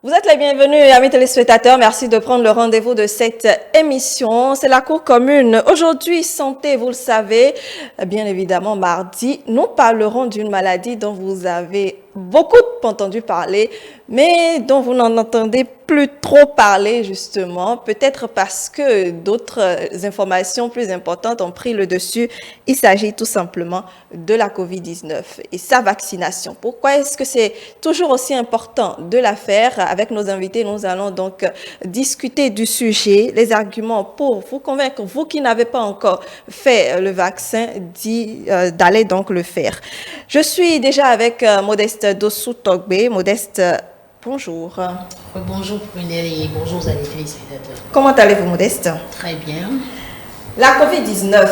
Vous êtes les bienvenus, amis téléspectateurs. Merci de prendre le rendez-vous de cette émission. C'est la Cour commune. Aujourd'hui, santé, vous le savez, bien évidemment, mardi, nous parlerons d'une maladie dont vous avez beaucoup entendu parler, mais dont vous n'en entendez plus trop parler, justement. Peut-être parce que d'autres informations plus importantes ont pris le dessus. Il s'agit tout simplement de la COVID-19 et sa vaccination. Pourquoi est-ce que c'est toujours aussi important de la faire? Avec nos invités, nous allons donc discuter du sujet, les arguments pour vous convaincre, vous qui n'avez pas encore fait le vaccin, d'aller donc le faire. Je suis déjà avec Modeste Dossou-Togbe. Modeste, bonjour. Bonjour Prunelle et bonjour à les téléspectateurs. Comment allez-vous, Modeste? Très bien. La COVID-19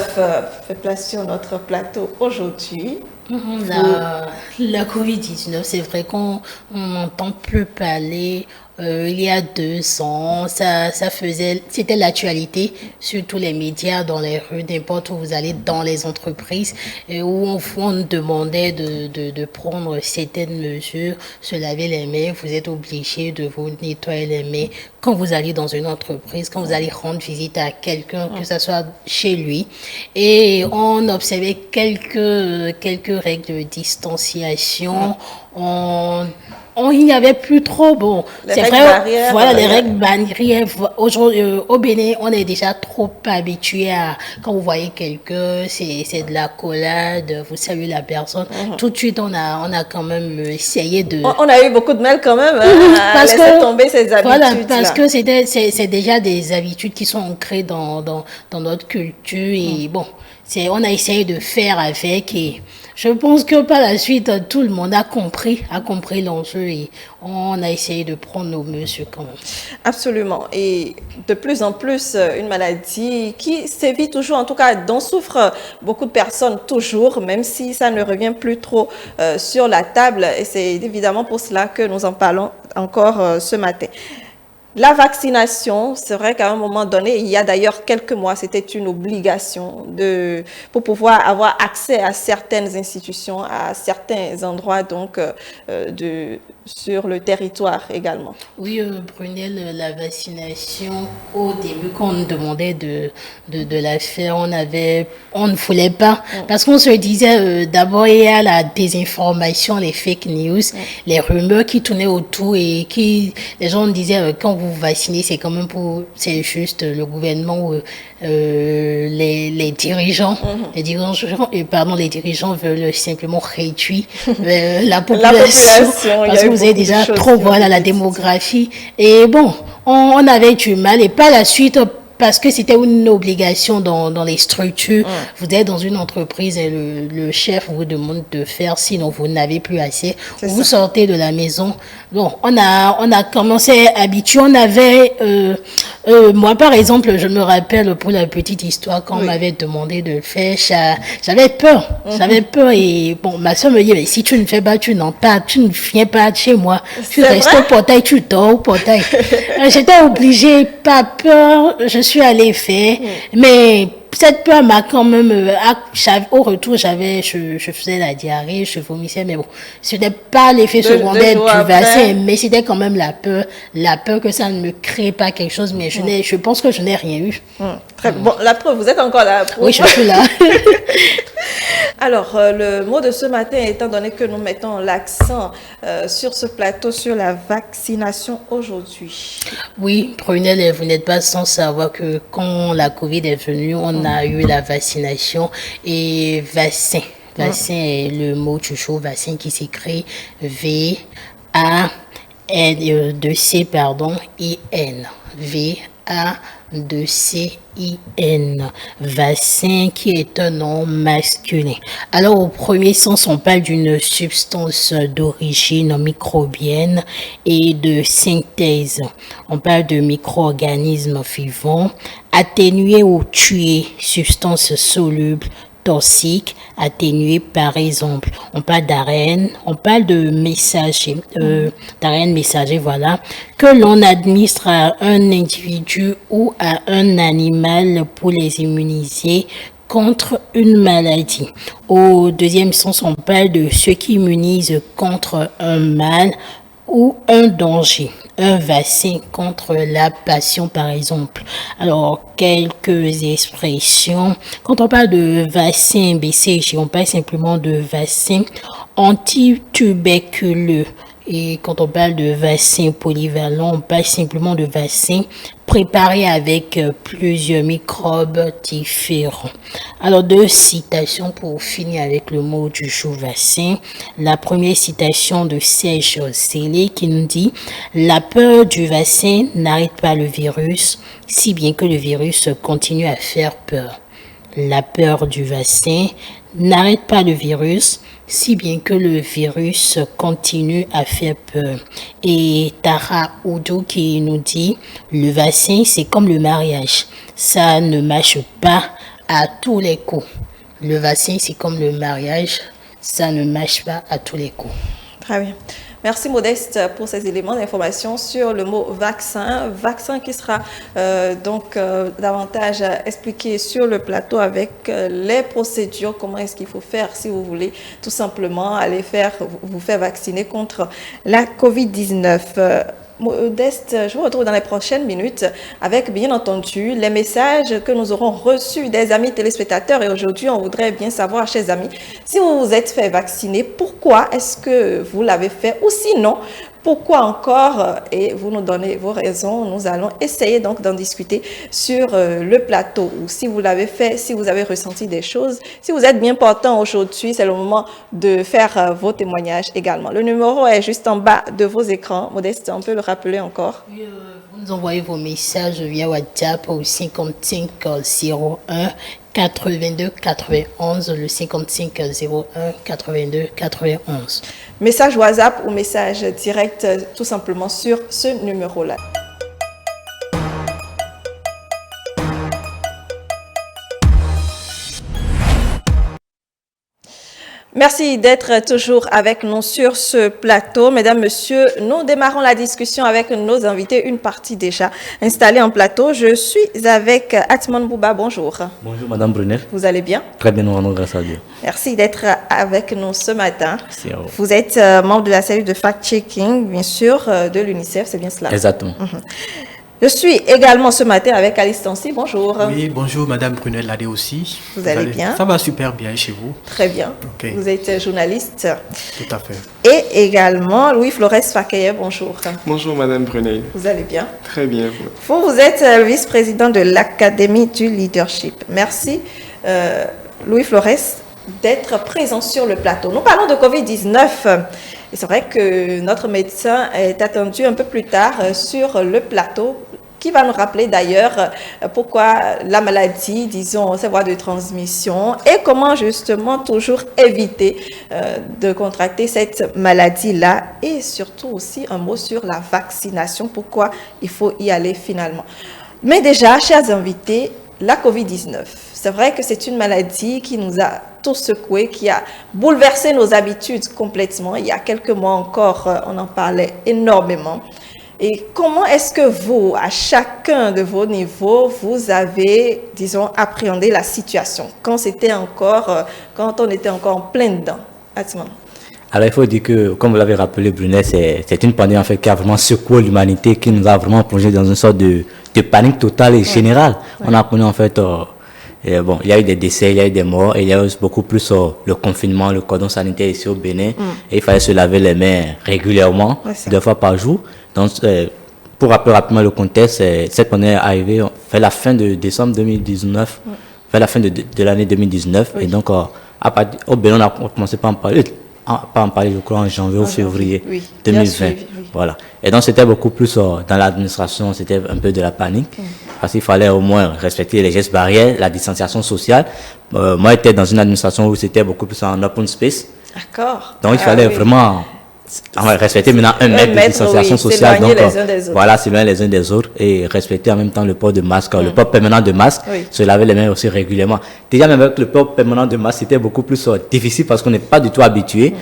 fait place sur notre plateau aujourd'hui. La COVID-19, c'est vrai qu'on n'entend plus parler. Il y a 2 ans, c'était l'actualité sur tous les médias, dans les rues, n'importe où vous allez, dans les entreprises, où on demandait de prendre certaines mesures, se laver les mains. Vous êtes obligé de vous nettoyer les mains quand vous allez dans une entreprise, quand vous allez rendre visite à quelqu'un, que ce soit chez lui. Et on observait quelques règles de distanciation. Il n'y avait plus trop, c'est vrai, voilà, les règles barrières. Aujourd'hui, au Bénin, on est déjà trop habitué à, quand vous voyez quelqu'un, c'est de la collade, vous saluez la personne. Tout de suite, on a quand même essayé de... On a eu beaucoup de mal quand même, à laisser tomber ces habitudes. Voilà, parce que c'est déjà des habitudes qui sont ancrées dans notre culture et on a essayé de faire avec et je pense que par la suite, tout le monde a compris l'enjeu et on a essayé de prendre nos mesures quand même. Absolument. Et de plus en plus, une maladie qui sévit toujours, en tout cas, dont souffrent beaucoup de personnes toujours, même si ça ne revient plus trop sur la table. Et c'est évidemment pour cela que nous en parlons encore ce matin. La vaccination, c'est vrai qu'à un moment donné, il y a d'ailleurs quelques mois, c'était une obligation pour pouvoir avoir accès à certaines institutions, à certains endroits donc sur le territoire également. Oui, Prunelle, la vaccination, au début, quand on nous demandait de la faire, on ne voulait pas. Parce qu'on se disait, d'abord, il y a la désinformation, les fake news, les rumeurs qui tournaient autour et les gens disaient, quand vous vaccinez, c'est juste le gouvernement ou les dirigeants. Les dirigeants veulent simplement réduire la population. Parce que vous avez déjà trop, la démographie. Et on avait du mal. Et par la suite, parce que c'était une obligation dans les structures. Vous êtes dans une entreprise et le chef vous demande de faire, sinon vous n'avez plus assez. Vous sortez de la maison. On a commencé à habituer. On avait, moi par exemple, je me rappelle pour la petite histoire, quand on m'avait demandé de le faire, j'avais peur. J'avais peur et ma soeur me dit, mais si tu ne fais pas, tu ne viens pas chez moi. Tu restes au portail, tu dors au portail. J'étais obligée, pas peur, je suis allée faire, mais cette peur m'a quand même, au retour, je faisais la diarrhée, je vomissais, mais ce n'était pas l'effet secondaire du vaccin, mais c'était quand même la peur que ça ne me crée pas quelque chose, mais je pense que je n'ai rien eu. Très bon, la preuve, vous êtes encore là. Oui, je suis là. Alors, le mot de ce matin, étant donné que nous mettons l'accent sur ce plateau, sur la vaccination aujourd'hui. Oui, Prunelle, vous n'êtes pas sans savoir que quand la COVID est venue, on a eu la vaccination et vaccin. Vaccin est le mot du jour, vaccin qui s'écrit V-A-2-C-I-N. V-A-2-C-I-N. Vaccin qui est un nom masculin. Alors, au premier sens, on parle d'une substance d'origine microbienne et de synthèse. On parle de micro-organismes vivants, atténués ou tués, substances solubles, toxiques, atténués par exemple. On parle d'ARN, on parle de messager, d'ARN messager, que l'on administre à un individu ou à un animal pour les immuniser contre une maladie. Au deuxième sens, on parle de ceux qui immunisent contre un mal, ou un danger, un vaccin contre la passion par exemple. Alors, quelques expressions. Quand on parle de vaccin BCG, on parle simplement de vaccin antituberculeux. Et quand on parle de vaccin polyvalent, on parle simplement de vaccin préparé avec plusieurs microbes différents. Alors, 2 citations pour finir avec le mot du jour vaccin. La première citation de Serge Célé qui nous dit « La peur du vaccin n'arrête pas le virus, si bien que le virus continue à faire peur. » La peur du vaccin n'arrête pas le virus, si bien que le virus continue à faire peur. Et Tara Oudou qui nous dit, le vaccin c'est comme le mariage, ça ne marche pas à tous les coups. Le vaccin c'est comme le mariage, ça ne marche pas à tous les coups. Très bien. Merci Modeste pour ces éléments d'information sur le mot vaccin. Vaccin qui sera davantage expliqué sur le plateau avec les procédures, comment est-ce qu'il faut faire si vous voulez tout simplement aller vous faire vacciner contre la COVID-19. Modeste, je vous retrouve dans les prochaines minutes avec, bien entendu, les messages que nous aurons reçus des amis téléspectateurs. Et aujourd'hui, on voudrait bien savoir, chers amis, si vous vous êtes fait vacciner, pourquoi est-ce que vous l'avez fait ou sinon, pourquoi encore, et vous nous donnez vos raisons. Nous allons essayer donc d'en discuter sur le plateau. Ou si vous l'avez fait, si vous avez ressenti des choses, si vous êtes bien portant aujourd'hui, c'est le moment de faire vos témoignages également. Le numéro est juste en bas de vos écrans. Modeste, on peut le rappeler encore? Oui, vous nous envoyez vos messages via WhatsApp au 55 01 82 91, le 55 01 82 91. Message WhatsApp ou message direct tout simplement sur ce numéro-là. Merci d'être toujours avec nous sur ce plateau. Mesdames, Messieurs, nous démarrons la discussion avec nos invités, une partie déjà installée en plateau. Je suis avec Atman Bouba, bonjour. Bonjour Madame Brunel. Vous allez bien? Très bien, nous rendons grâce à Dieu. Merci d'être avec nous ce matin. Merci à vous. Vous êtes membre de la cellule de fact-checking, bien sûr, de l'UNICEF, c'est bien cela? Exactement. Je suis également ce matin avec Alice Tansi. Bonjour. Oui, bonjour Madame Brunel Ladé aussi. Vous allez bien? Ça va super bien chez vous. Très bien. Ok. Vous êtes journaliste. Tout à fait. Et également Louis-Flores Fakeye. Bonjour. Bonjour Madame Brunel. Vous allez bien? Très bien. Vous êtes le vice-président de l'Académie du leadership. Merci Louis-Flores d'être présent sur le plateau. Nous parlons de Covid-19. Et c'est vrai que notre médecin est attendu un peu plus tard sur le plateau, qui va nous rappeler d'ailleurs pourquoi la maladie, disons, ses voies de transmission et comment justement toujours éviter de contracter cette maladie-là, et surtout aussi un mot sur la vaccination, pourquoi il faut y aller finalement. Mais déjà, chers invités, la COVID-19, c'est vrai que c'est une maladie qui nous a tous secoués, qui a bouleversé nos habitudes complètement. Il y a quelques mois encore, on en parlait énormément. Et comment est-ce que vous, à chacun de vos niveaux, vous avez, disons, appréhendé la situation quand on était encore en plein dedans? Atman. Alors il faut dire que, comme vous l'avez rappelé Brunel, c'est une pandémie en fait qui a vraiment secoué l'humanité, qui nous a vraiment plongé dans une sorte de panique totale et générale. Ouais. On a connu en fait, bon, il y a eu des décès, il y a eu des morts, et il y a eu beaucoup plus le confinement, le cordon sanitaire ici au Bénin, et il fallait se laver les mains régulièrement, 2 fois par jour. Donc, pour rappeler rapidement le contexte, cette pandémie est arrivée vers la fin de décembre 2019, vers la fin de l'année 2019. Oui. Et donc, au Bénin, on a commencé par en parler, je crois, en janvier ou février 2020. Oui. Voilà. Et donc, c'était beaucoup plus dans l'administration, c'était un peu de la panique, parce qu'il fallait au moins respecter les gestes barrières, la distanciation sociale. Moi, j'étais dans une administration où c'était beaucoup plus en open space. D'accord. Donc, il fallait vraiment... On va respecter maintenant 1 mètre de distanciation sociale. Donc, voilà, s'éloigner les uns des autres et respecter en même temps le port de masque, le port permanent de masque, se laver les mains aussi régulièrement. Déjà, même avec le port permanent de masque, c'était beaucoup plus difficile parce qu'on n'est pas du tout habitué,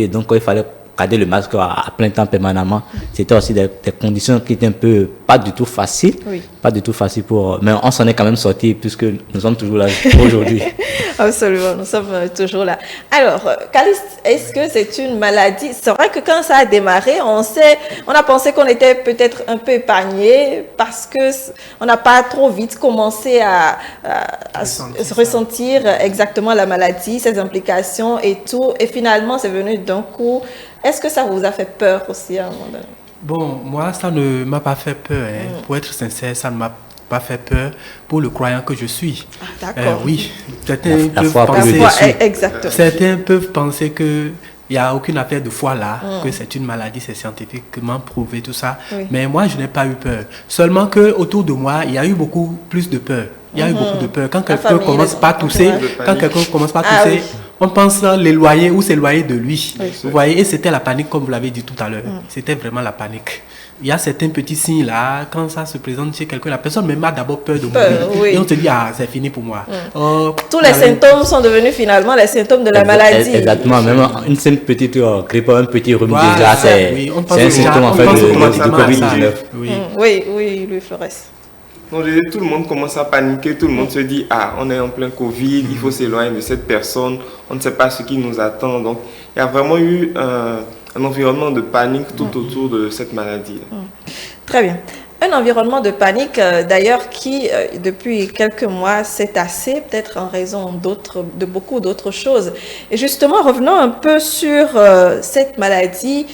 Donc, il fallait garder le masque à plein temps permanemment. C'était aussi des conditions qui étaient un peu pas du tout faciles. Oui. Pas du tout facile mais on s'en est quand même sorti puisque nous sommes toujours là aujourd'hui. Absolument, nous sommes toujours là. Alors, Caliste, est-ce que c'est une maladie? C'est vrai que quand ça a démarré, on a pensé qu'on était peut-être un peu épargné parce que on n'a pas trop vite commencé à ressentir exactement la maladie, ses implications et tout. Et finalement, c'est venu d'un coup. Est-ce que ça vous a fait peur aussi à un moment donné? Bon, moi, ça ne m'a pas fait peur. Pour être sincère, ça ne m'a pas fait peur pour le croyant que je suis. Ah, d'accord. Oui, certains peuvent penser que il n'y a aucune affaire de foi là, que c'est une maladie, c'est scientifiquement prouvé, tout ça. Oui. Mais moi, je n'ai pas eu peur. Seulement que autour de moi, il y a eu beaucoup plus de peur. Il y a eu beaucoup de peur. Quand quelqu'un commence pas à tousser, on pense l'éloigner ou s'éloigner de lui. Oui. Vous voyez, et c'était la panique, comme vous l'avez dit tout à l'heure. C'était vraiment la panique. Il y a certains petits signes là, quand ça se présente chez quelqu'un, la personne même a d'abord peur de mourir. Oui. Et on te dit, ah, c'est fini pour moi. Tous les symptômes sont devenus finalement les symptômes de la maladie. Exactement, même une simple petite grippe, un petit rhume déjà, c'est un symptôme en fait du Covid-19. Oui, Louis Flores. Donc, tout le monde commence à paniquer, tout le monde se dit, ah, on est en plein Covid, il faut s'éloigner de cette personne, on ne sait pas ce qui nous attend. Donc, il y a vraiment eu un environnement de panique tout autour de cette maladie. Très bien. Un environnement de panique, d'ailleurs, qui, depuis quelques mois, s'est tassé, peut-être en raison de beaucoup d'autres choses. Et justement, revenons un peu sur cette maladie.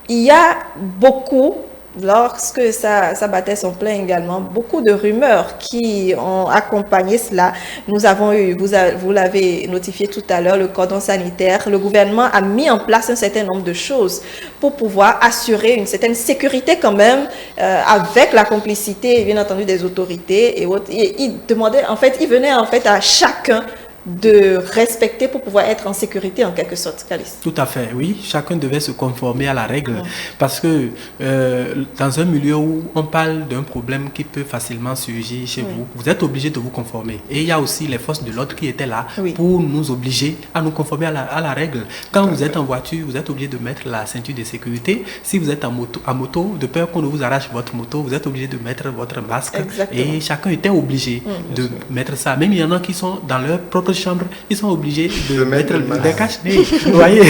Il y a beaucoup, lorsque ça battait son plein également, beaucoup de rumeurs qui ont accompagné cela. Nous avons eu, vous l'avez notifié tout à l'heure, le cordon sanitaire. Le gouvernement a mis en place un certain nombre de choses pour pouvoir assurer une certaine sécurité quand même, avec la complicité, bien entendu, des autorités et autres. Il demandait, en fait, il venait en fait à chacun de respecter pour pouvoir être en sécurité en quelque sorte, Caliste. Tout à fait, oui. Chacun devait se conformer à la règle parce que dans un milieu où on parle d'un problème qui peut facilement surgir chez vous, vous êtes obligé de vous conformer. Et il y a aussi les forces de l'ordre qui étaient là pour nous obliger à nous conformer à la règle. Quand vous êtes en voiture, vous êtes obligé de mettre la ceinture de sécurité. Si vous êtes à moto, de peur qu'on ne vous arrache votre moto, vous êtes obligé de mettre votre masque. Exactement. Et chacun était obligé de mettre ça. Même il y en a qui sont dans leur propre chambre, ils sont obligés de mettre des cache-nez. Vous voyez?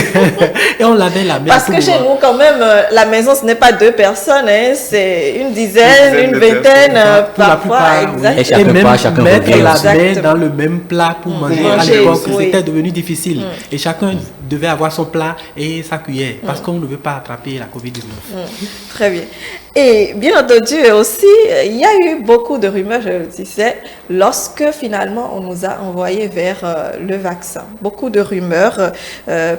Et on lavait la maison. Parce que chez nous, quand même, la maison, ce n'est pas 2 personnes, hein, c'est une dizaine, une vingtaine, parfois. Exact. Et même mettre la main dans le même plat pour manger à l'époque, c'était devenu difficile. Et chacun devait avoir son plat et sa cuillère, parce qu'on ne veut pas attraper la Covid-19. Très bien. Et bien entendu aussi, il y a eu beaucoup de rumeurs, je le disais, lorsque finalement on nous a envoyé vers le vaccin. Beaucoup de rumeurs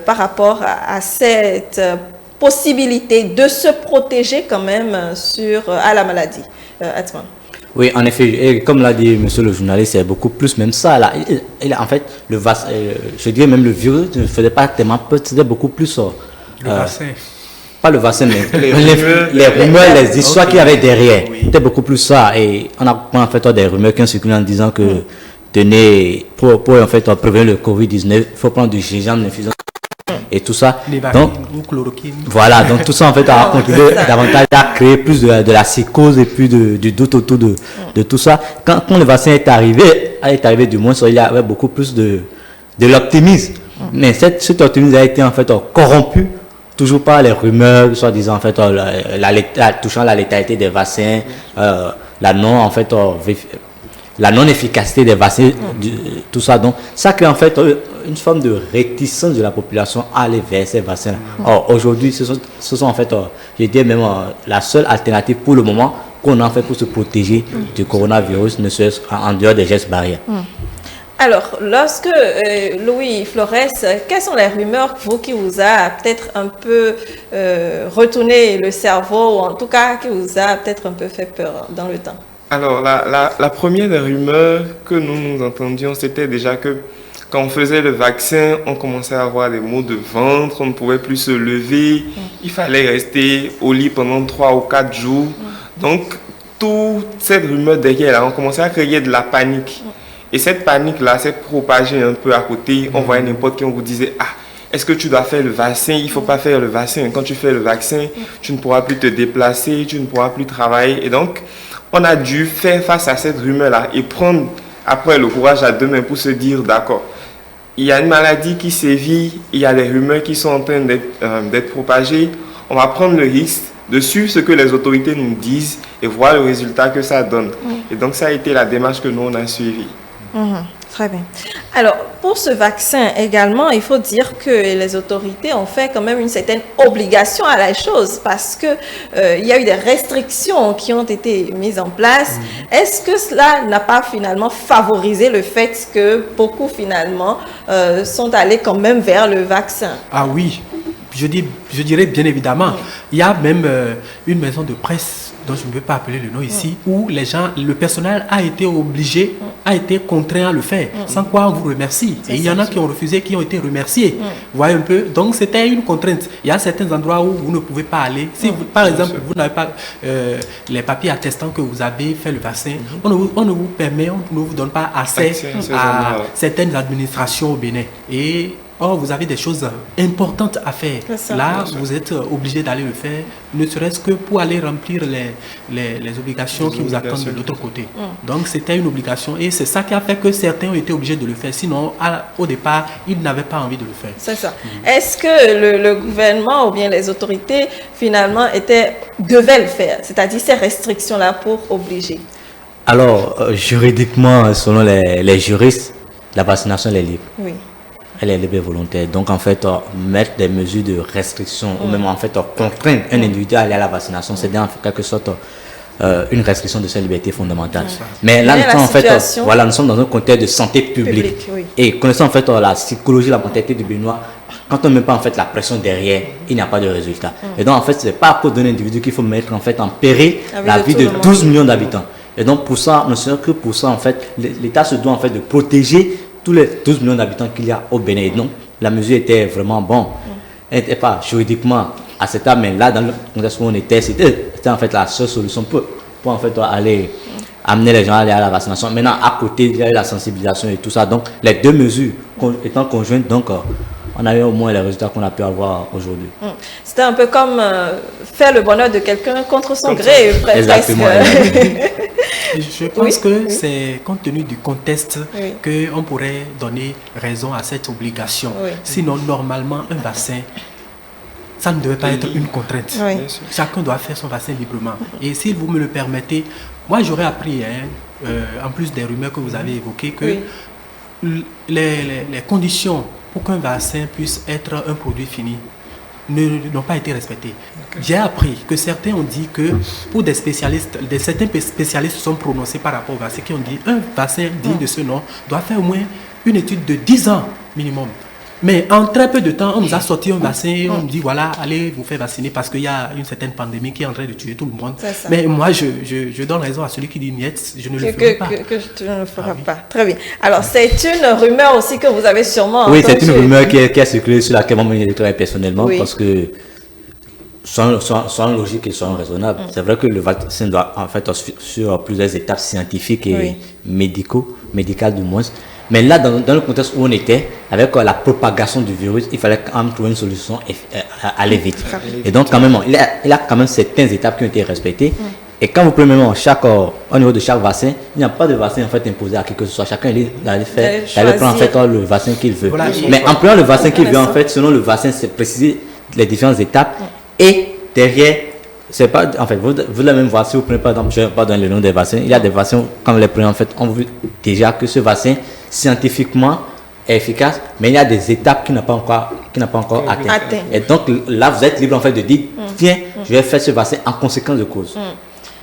par rapport à cette possibilité de se protéger quand même à la maladie. Atman. Oui, en effet, et comme l'a dit monsieur le journaliste, c'est beaucoup plus même ça. Là. En fait, le vaccin, je dirais même le virus ne faisait pas tellement peur, c'était beaucoup plus... le vaccin. Pas le vaccin, mais les rumeurs, les histoires qu'il y avait derrière. C'était beaucoup plus ça. Et on a en fait des rumeurs qui ont circulé en disant que tenez, pour en fait prévenir le Covid-19, il faut prendre du gingembre, l'infusion et tout ça. Donc, voilà, donc tout ça en fait a contribué davantage à créer plus de la psychose et plus du doute autour de tout ça. Quand le vaccin est arrivé du moins, il y avait beaucoup plus de l'optimisme. Mais cet optimisme a été en fait corrompu toujours par les rumeurs, soi-disant en fait touchant la létalité des vaccins, la non-efficacité des vaccins, tout ça. Donc, ça crée en fait une forme de réticence de la population à aller vers ces vaccins. Or, aujourd'hui, ce sont en fait, je dirais même la seule alternative pour le moment qu'on a en fait pour se protéger du coronavirus, ne serait-ce qu'en dehors des gestes barrières. Alors, lorsque Louis Flores, quelles sont les rumeurs qui vous a peut-être un peu retourné le cerveau, ou en tout cas qui vous a peut-être un peu fait peur dans le temps? Alors, la première des rumeurs que nous entendions, c'était déjà que quand on faisait le vaccin, on commençait à avoir des maux de ventre, on ne pouvait plus se lever, il fallait rester au lit pendant 3 ou 4 jours. Donc, toute cette rumeur derrière, on commençait à créer de la panique. Et cette panique-là s'est propagée un peu à côté. On voyait n'importe qui, on vous disait, ah, est-ce que tu dois faire le vaccin? Il ne faut pas faire le vaccin. Quand tu fais le vaccin, tu ne pourras plus te déplacer, tu ne pourras plus travailler. Et donc, on a dû faire face à cette rumeur-là et prendre après le courage à deux mains pour se dire, d'accord, il y a une maladie qui sévit, il y a des rumeurs qui sont en train d'être propagées. On va prendre le risque de suivre ce que les autorités nous disent et voir le résultat que ça donne. Et donc, ça a été la démarche que nous, on a suivie. Très bien. Alors, pour ce vaccin également, il faut dire que les autorités ont fait quand même une certaine obligation à la chose parce que il y a eu des restrictions qui ont été mises en place. Est-ce que cela n'a pas finalement favorisé le fait que beaucoup finalement sont allés quand même vers le vaccin? Ah oui, je dirais bien évidemment. Il y a même une maison de presse dont je ne peux pas appeler le nom ici, où les gens, le personnel a été obligé, a été contraint à le faire, sans quoi on vous remercie. Et il y en a qui ont refusé, qui ont été remerciés. Vous voyez un peu? Donc c'était une contrainte. Il y a certains endroits où vous ne pouvez pas aller. Si vous, par exemple, vous n'avez pas les papiers attestant que vous avez fait le vaccin, on ne vous permet, on ne vous donne pas accès à certaines administrations au Bénin. Et or, vous avez des choses importantes à faire. Là, vous êtes obligé d'aller le faire, ne serait-ce que pour aller remplir les obligations qui vous attendent de l'autre côté. Donc, c'était une obligation et c'est ça qui a fait que certains ont été obligés de le faire. Sinon, au départ, ils n'avaient pas envie de le faire. C'est ça. Est-ce que le gouvernement ou bien les autorités, finalement, devaient le faire? C'est-à-dire ces restrictions-là pour obliger? Alors, juridiquement, selon les juristes, la vaccination elle est libre. Oui. Elle est libre et volontaire. Donc, en fait, mettre des mesures de restriction ou même, en fait, contraindre un individu à aller à la vaccination, c'est en quelque sorte une restriction de sa liberté fondamentale. Mais là, nous sommes dans un contexte de santé publique. Et connaissant, en fait, la psychologie, la mentalité du Béninois, quand on ne met pas, en fait, la pression derrière, il n'y a pas de résultat. Et donc, en fait, ce n'est pas à cause d'un individu qu'il faut mettre, en fait, en péril la vie de 12 millions d'habitants. Et donc, pour ça, ne serait que pour ça, en fait, l'État se doit, en fait, de protéger tous les 12 millions d'habitants qu'il y a au Bénin. Donc, la mesure était vraiment bonne. Elle n'était pas juridiquement acceptable, mais là, dans le contexte où on était, c'était en fait la seule solution pour en fait aller amener les gens à aller à la vaccination. Maintenant, à côté, il y a eu la sensibilisation et tout ça. Donc, les deux mesures étant conjointes, donc, on a eu au moins les résultats qu'on a pu avoir aujourd'hui. C'était un peu comme faire le bonheur de quelqu'un contre son gré, presque. Exactement. Je pense que c'est compte tenu du contexte qu'on pourrait donner raison à cette obligation. Sinon, normalement, un vaccin, ça ne devait pas être une contrainte. Chacun doit faire son vaccin librement. Et si vous me le permettez, moi j'aurais appris, en plus des rumeurs que vous avez évoquées, que les conditions pour qu'un vaccin puisse être un produit fini n'ont pas été respectées. J'ai appris que certains ont dit que pour certains spécialistes sont prononcés par rapport au vaccin qui ont dit un vaccin digne de ce nom doit faire au moins une étude de 10 ans minimum. Mais en très peu de temps, on nous a sorti un vaccin et on nous dit voilà, allez vous faire vacciner parce qu'il y a une certaine pandémie qui est en train de tuer tout le monde. Mais moi, je donne raison à celui qui dit niet, je ne le ferai pas. Que tu ne le feras pas. Très bien. Alors, c'est une rumeur aussi que vous avez sûrement entendue. Oui, c'est une rumeur qui a circulé sur laquelle moi, je travaille personnellement parce que soyons logiques et soyons raisonnables. C'est vrai que le vaccin doit en fait sur plusieurs étapes scientifiques et médicales du moins. Mais là, dans le contexte où on était, avec la propagation du virus, il fallait quand même trouver une solution et aller vite. Et donc, quand même, il y a quand même certaines étapes qui ont été respectées. Et quand vous prenez même au niveau de chaque vaccin, il n'y a pas de vaccin en fait imposé à qui que ce soit. Chacun d'aller prendre en fait le vaccin qu'il veut. Voilà, mais en prenant le vaccin qu'il veut, en fait, selon le vaccin, c'est préciser les différentes étapes. Et derrière, c'est pas, en fait, vous allez même voir, si vous prenez par exemple, je ne vais pas donner le nom des vaccins, il y a des vaccins, quand vous les prenez, en fait, on veut déjà que ce vaccin, scientifiquement, est efficace, mais il y a des étapes qui n'a pas encore atteint. Et donc, là, vous êtes libre, en fait, de dire, tiens, je vais faire ce vaccin en conséquence de cause.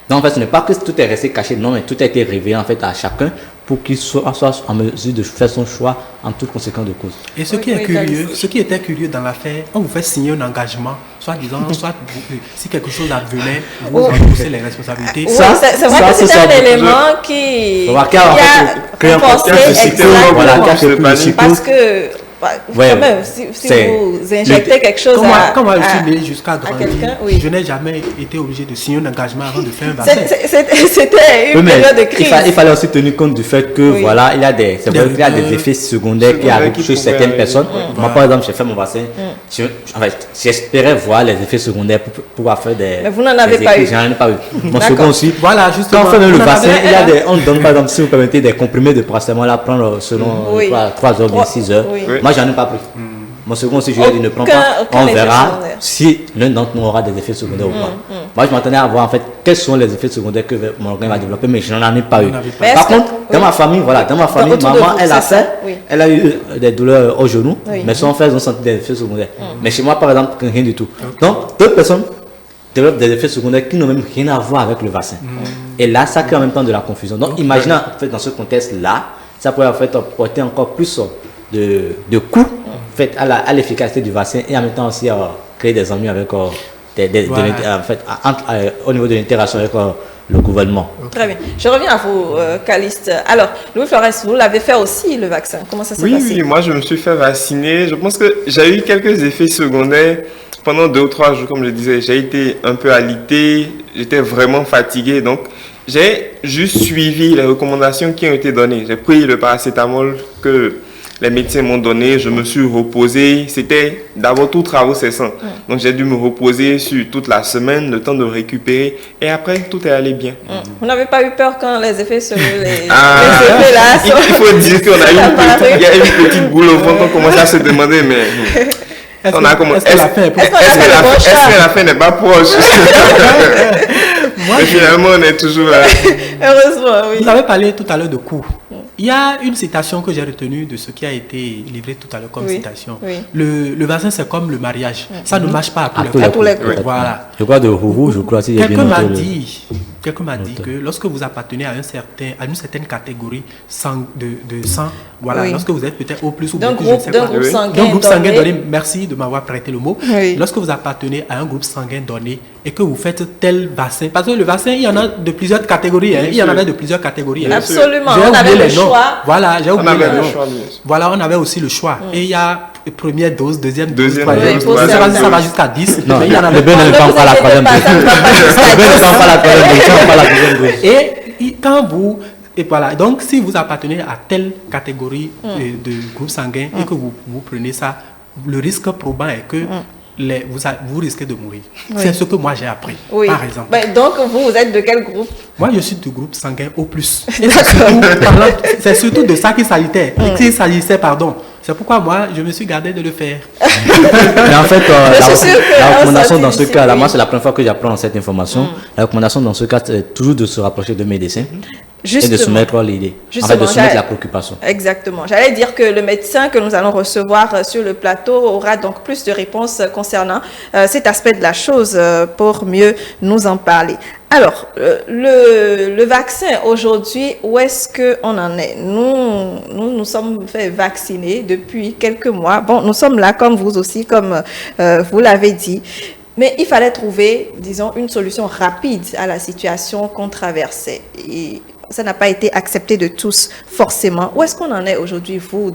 Donc, en fait, ce n'est pas que tout est resté caché, non, mais tout a été révélé, en fait, à chacun pour qu'il soit en mesure de faire son choix en toute conséquence de cause. Et ce qui était curieux dans l'affaire, on vous fait signer un engagement, soit disant, si quelque chose advenait, vous endossez les responsabilités. C'est vrai que c'est un élément qui a renforcé exactement. Parce que Quand même, si vous injectez quelque chose quand moi je suis né jusqu'à grandir, oui. je n'ai jamais été obligé de signer un engagement avant de faire un vaccin. C'était une période de crise. Il fallait aussi tenir compte du fait que voilà, il y a des effets secondaires qui arrivent chez certaines personnes. Moi, par exemple, j'ai fait mon vaccin. J'espérais voir les effets secondaires pour pouvoir faire des. Mais vous n'en avez pas eu. J'en ai pas eu. Mon second aussi. Voilà, justement. Quand on fait le vaccin, on donne par exemple, si vous permettez, des comprimés de paracétamol à prendre selon 3 heures, bien 6 heures. Moi, j'en ai pas pris. Mon second aussi, je lui ai dit ne prends pas. On verra si l'un d'entre nous aura des effets secondaires ou pas. Moi, je m'attendais à voir en fait quels sont les effets secondaires que mon organe va développer, mais je n'en ai pas eu. Par contre, dans ma famille, maman, elle a fait, elle a eu des douleurs au genou, mais son frère, ils ont senti des effets secondaires. Mais chez moi, par exemple, rien du tout. Donc, d'autres personnes développent des effets secondaires qui n'ont même rien à voir avec le vaccin. Et là, ça crée en même temps de la confusion. Donc, imaginez en fait, dans ce contexte-là, ça pourrait en fait porter encore plus de coûts fait à l'efficacité du vaccin et en même temps aussi créer des ennuis avec au niveau de l'interaction avec le gouvernement. Très bien. Je reviens à vous, Caliste. Alors, Louis-Florence, vous l'avez fait aussi, le vaccin. Comment ça s'est passé? Oui, moi je me suis fait vacciner. Je pense que j'ai eu quelques effets secondaires pendant 2 ou 3 jours, comme je disais. J'ai été un peu alité, j'étais vraiment fatigué. Donc, j'ai juste suivi les recommandations qui ont été données. J'ai pris le paracétamol que les médecins m'ont donné, je me suis reposé. C'était d'abord tout travaux cessants. Donc j'ai dû me reposer sur toute la semaine, le temps de récupérer. Et après, tout est allé bien. Vous n'avez pas eu peur quand les effets se... les effets là... Il faut dire qu'on a eu une petite boule au fond qu'on commençait à se demander, mais... Est-ce que la fin n'est pas proche? Mais finalement, on est toujours là. Heureusement, oui. Vous avez parlé tout à l'heure de coûts. Il y a une citation que j'ai retenue de ce qui a été livré tout à l'heure comme citation. Oui. Le vaccin, c'est comme le mariage. Ça ne marche pas à tous les coups. Voilà. Je crois de Rouvou, je crois. Quelqu'un m'a dit que lorsque vous appartenez à une certaine catégorie de sang, voilà, lorsque vous êtes peut-être au plus ou d'un beaucoup, groupe sanguin donné, merci de m'avoir prêté le mot. Oui. Lorsque vous appartenez à un groupe sanguin donné et que vous faites tel vaccin, parce que le vaccin, il y en a de plusieurs catégories. Il y en avait de plusieurs catégories. Absolument. On avait le choix. Voilà, j'ai oublié les noms. Voilà, on avait aussi le choix. Et il y a première dose, deuxième dose, troisième dose. Je ne sais pas si ça va jusqu'à 10. Non, mais il y en a le ne prend pas la troisième dose. Et quand vous... Et voilà, donc si vous appartenez à telle catégorie de groupe sanguin et que vous prenez ça, le risque probant est que vous risquez de mourir. Oui. C'est ce que moi j'ai appris, par exemple. Ben, donc vous êtes de quel groupe? Moi je suis du groupe sanguin O+. Et c'est surtout de ça qu'il s'agissait. C'est pourquoi moi je me suis gardé de le faire. Mais en fait, la recommandation dans ce cas, moi c'est la première fois que j'apprends cette information. La recommandation dans ce cas, c'est toujours de se rapprocher de médecins. Justement. Et de soumettre l'idée. En fait, de soumettre la préoccupation. Exactement. J'allais dire que le médecin que nous allons recevoir sur le plateau aura donc plus de réponses concernant cet aspect de la chose pour mieux nous en parler. Alors, le vaccin aujourd'hui, où est-ce qu'on en est? Nous sommes fait vacciner depuis quelques mois. Bon, nous sommes là comme vous aussi, comme vous l'avez dit. Mais il fallait trouver, disons, une solution rapide à la situation qu'on traversait. Et ça n'a pas été accepté de tous, forcément. Où est-ce qu'on en est aujourd'hui, vous,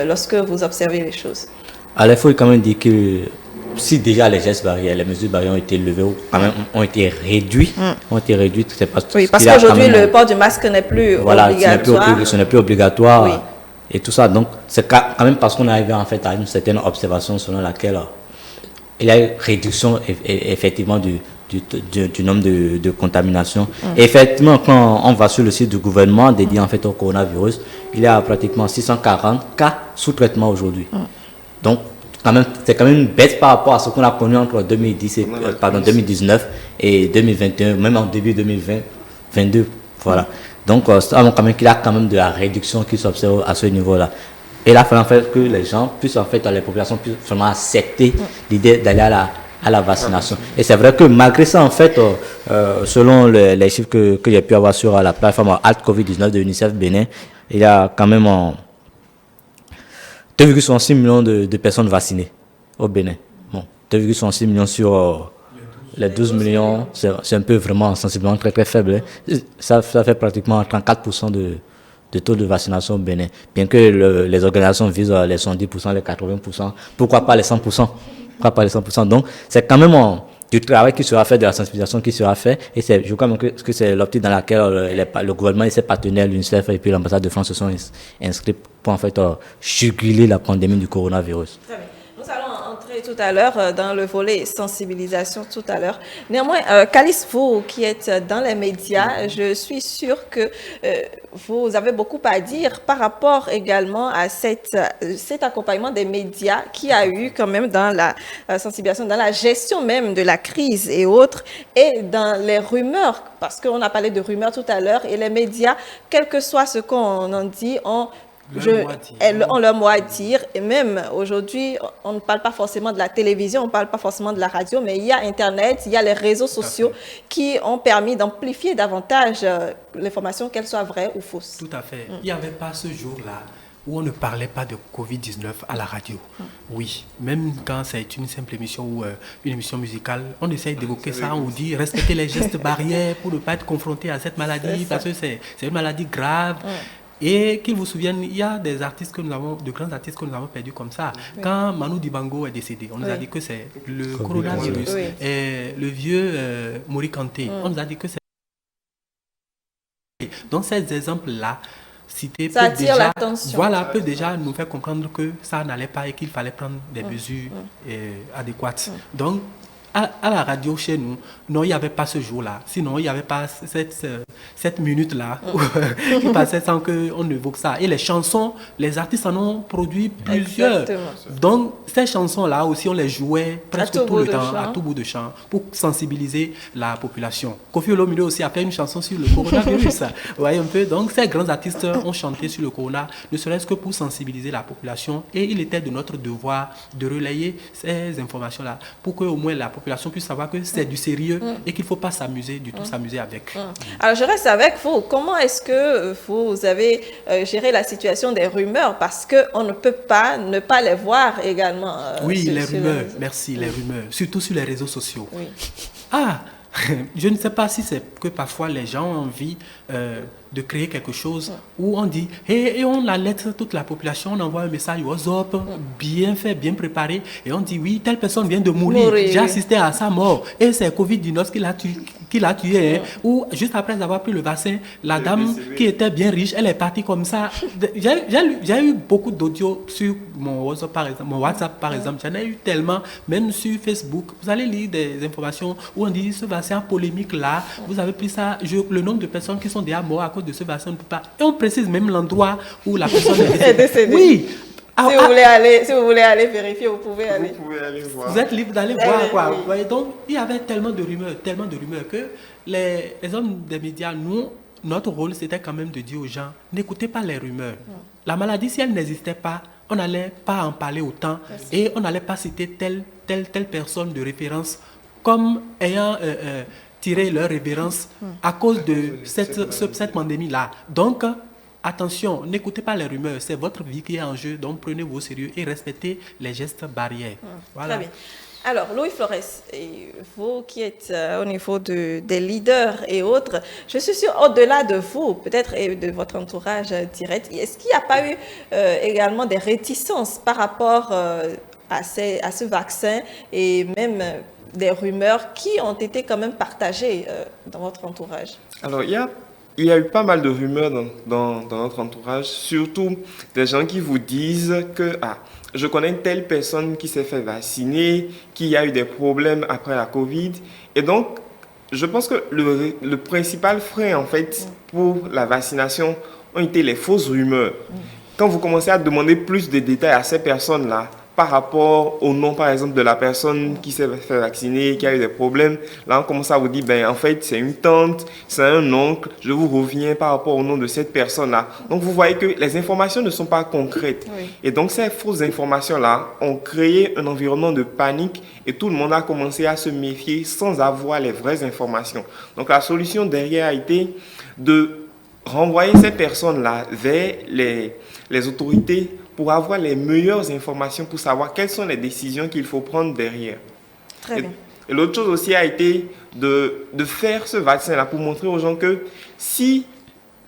lorsque vous observez les choses? Alors, il faut quand même dire que si déjà les gestes barrières, les mesures barrières ont été levées, ont été réduites, c'est parce qu'aujourd'hui, le port du masque n'est plus obligatoire. Ce n'est plus obligatoire. Oui. Et tout ça, donc, c'est quand même parce qu'on est arrivé en fait à une certaine observation selon laquelle il y a une réduction effectivement du nombre de contaminations. Et effectivement, quand on va sur le site du gouvernement dédié en fait au coronavirus, il y a pratiquement 640 cas sous traitement aujourd'hui. Donc, c'est quand même une baisse par rapport à ce qu'on a connu entre 2019 et 2021, même en début 2022. Voilà. Donc, ça montre quand même qu'il y a quand même de la réduction qui s'observe à ce niveau-là. Et là, il faut en fait que les gens puissent, en fait, les populations puissent vraiment accepter l'idée d'aller à la vaccination. Et c'est vrai que malgré ça, en fait, selon les chiffres que j'ai pu avoir sur la plateforme Alt Covid-19 de l'UNICEF Bénin, il y a quand même 2,66 millions de personnes vaccinées au Bénin. Bon, 2,66 millions sur les 12 millions, c'est un peu vraiment sensiblement très très faible. Hein. Ça fait pratiquement 34% de taux de vaccination au Bénin. Bien que les organisations visent les 70%, les 80%, pourquoi pas les 100%? Pourquoi pas les 100%? Donc, c'est quand même du travail qui sera fait, de la sensibilisation qui sera fait. Et je crois même que c'est l'optique dans laquelle le gouvernement et ses partenaires, l'UNICEF et puis l'ambassade de France se sont inscrits pour en fait juguler la pandémie du coronavirus. Très bien. Nous allons entrer tout à l'heure dans le volet sensibilisation tout à l'heure. Néanmoins, Calice, vous qui êtes dans les médias, je suis sûre que vous avez beaucoup à dire par rapport également à cet accompagnement des médias qui a eu quand même dans la sensibilisation, dans la gestion même de la crise et autres, et dans les rumeurs, parce qu'on a parlé de rumeurs tout à l'heure, et les médias, quel que soit ce qu'on en dit, ont leur mot à dire. Et même aujourd'hui, on ne parle pas forcément de la télévision, on ne parle pas forcément de la radio, mais il y a Internet, il y a les réseaux sociaux qui ont permis d'amplifier davantage l'information, qu'elle soit vraie ou fausse. Tout à fait. Il n'y avait pas ce jour-là où on ne parlait pas de Covid-19 à la radio. Oui, même quand c'est une simple émission ou une émission musicale, on essaye d'évoquer ça, on dit respecter les gestes barrières pour ne pas être confronté à cette maladie, parce que c'est une maladie grave. Et qu'ils vous souviennent, il y a des artistes de grands artistes que nous avons perdus comme ça. Quand Manu Dibango est décédé, on nous a dit que c'est le coronavirus. Et le vieux Mori Kanté, on nous a dit que c'est... Donc ces exemples-là, cités, peut déjà nous faire comprendre que ça n'allait pas et qu'il fallait prendre des mesures adéquates. Donc, à la radio chez nous, non, il n'y avait pas ce jour-là. Sinon, il n'y avait pas cette minute-là qui passait sans qu'on évoque ça. Et les chansons, les artistes en ont produit plusieurs. Exactement. Donc, ces chansons-là aussi, on les jouait presque tout le temps, à tout bout de champ, pour sensibiliser la population. Kofi Olomide aussi a fait une chanson sur le coronavirus. Vous voyez un peu? Donc, ces grands artistes ont chanté sur le corona, ne serait-ce que pour sensibiliser la population. Et il était de notre devoir de relayer ces informations-là pour qu'au moins la population puisse savoir que c'est du sérieux et qu'il ne faut pas s'amuser du tout, s'amuser avec. Alors, je reste avec vous. Comment est-ce que vous avez géré la situation des rumeurs? Parce qu'on ne peut pas ne pas les voir également. Oui, les rumeurs, merci, les rumeurs, surtout sur les réseaux sociaux. Oui. Je ne sais pas si c'est que parfois les gens ont envie de créer quelque chose où on dit et on alerte toute la population, on envoie un message WhatsApp bien fait, bien préparé et on dit oui, telle personne vient de mourir. J'ai assisté à sa mort et c'est Covid-19 qui l'a tué. Ou juste après avoir pris le vaccin, la dame qui était bien riche, elle est partie comme ça. J'ai eu beaucoup d'audio sur mon WhatsApp par exemple, j'en ai eu tellement, même sur Facebook. Vous allez lire des informations où on dit ce vaccin polémique là, vous avez pris ça, le nombre de personnes qui sont déjà mortes à cause de ce vaccin, on ne peut pas. Et on précise même l'endroit où la personne est décédée. Oui. Si vous voulez aller vérifier, vous pouvez aller. Vous pouvez aller voir. Vous êtes libre d'aller voir quoi. Vous voyez, donc il y avait tellement de rumeurs que les hommes des médias, notre rôle c'était quand même de dire aux gens, n'écoutez pas les rumeurs. La maladie, si elle n'existait pas, on n'allait pas en parler autant et on n'allait pas citer telle personne de référence comme ayant tiré leur révérence à cause de cette pandémie-là. Donc, attention, n'écoutez pas les rumeurs, c'est votre vie qui est en jeu, donc prenez-vous au sérieux et respectez les gestes barrières. Voilà. Très bien. Alors, Louis Flores, vous qui êtes au niveau des leaders et autres, je suis sûre, au-delà de vous, peut-être, et de votre entourage direct, est-ce qu'il n'y a pas eu également des réticences par rapport à ce vaccin et même des rumeurs qui ont été quand même partagées dans votre entourage? Alors, il y a eu pas mal de rumeurs dans notre entourage, surtout des gens qui vous disent que je connais une telle personne qui s'est fait vacciner, qui a eu des problèmes après la Covid. Et donc, je pense que le principal frein, en fait, pour la vaccination ont été les fausses rumeurs. Quand vous commencez à demander plus de détails à ces personnes-là, par rapport au nom, par exemple, de la personne qui s'est fait vacciner, qui a eu des problèmes, là, on commence à vous dire, en fait, c'est une tante, c'est un oncle, je vous reviens par rapport au nom de cette personne-là. Donc, vous voyez que les informations ne sont pas concrètes. Oui. Et donc, ces fausses informations-là ont créé un environnement de panique et tout le monde a commencé à se méfier sans avoir les vraies informations. Donc, la solution derrière a été de renvoyer ces personnes-là vers les autorités pour avoir les meilleures informations, pour savoir quelles sont les décisions qu'il faut prendre derrière. Très bien. Et l'autre chose aussi a été de faire ce vaccin-là pour montrer aux gens que si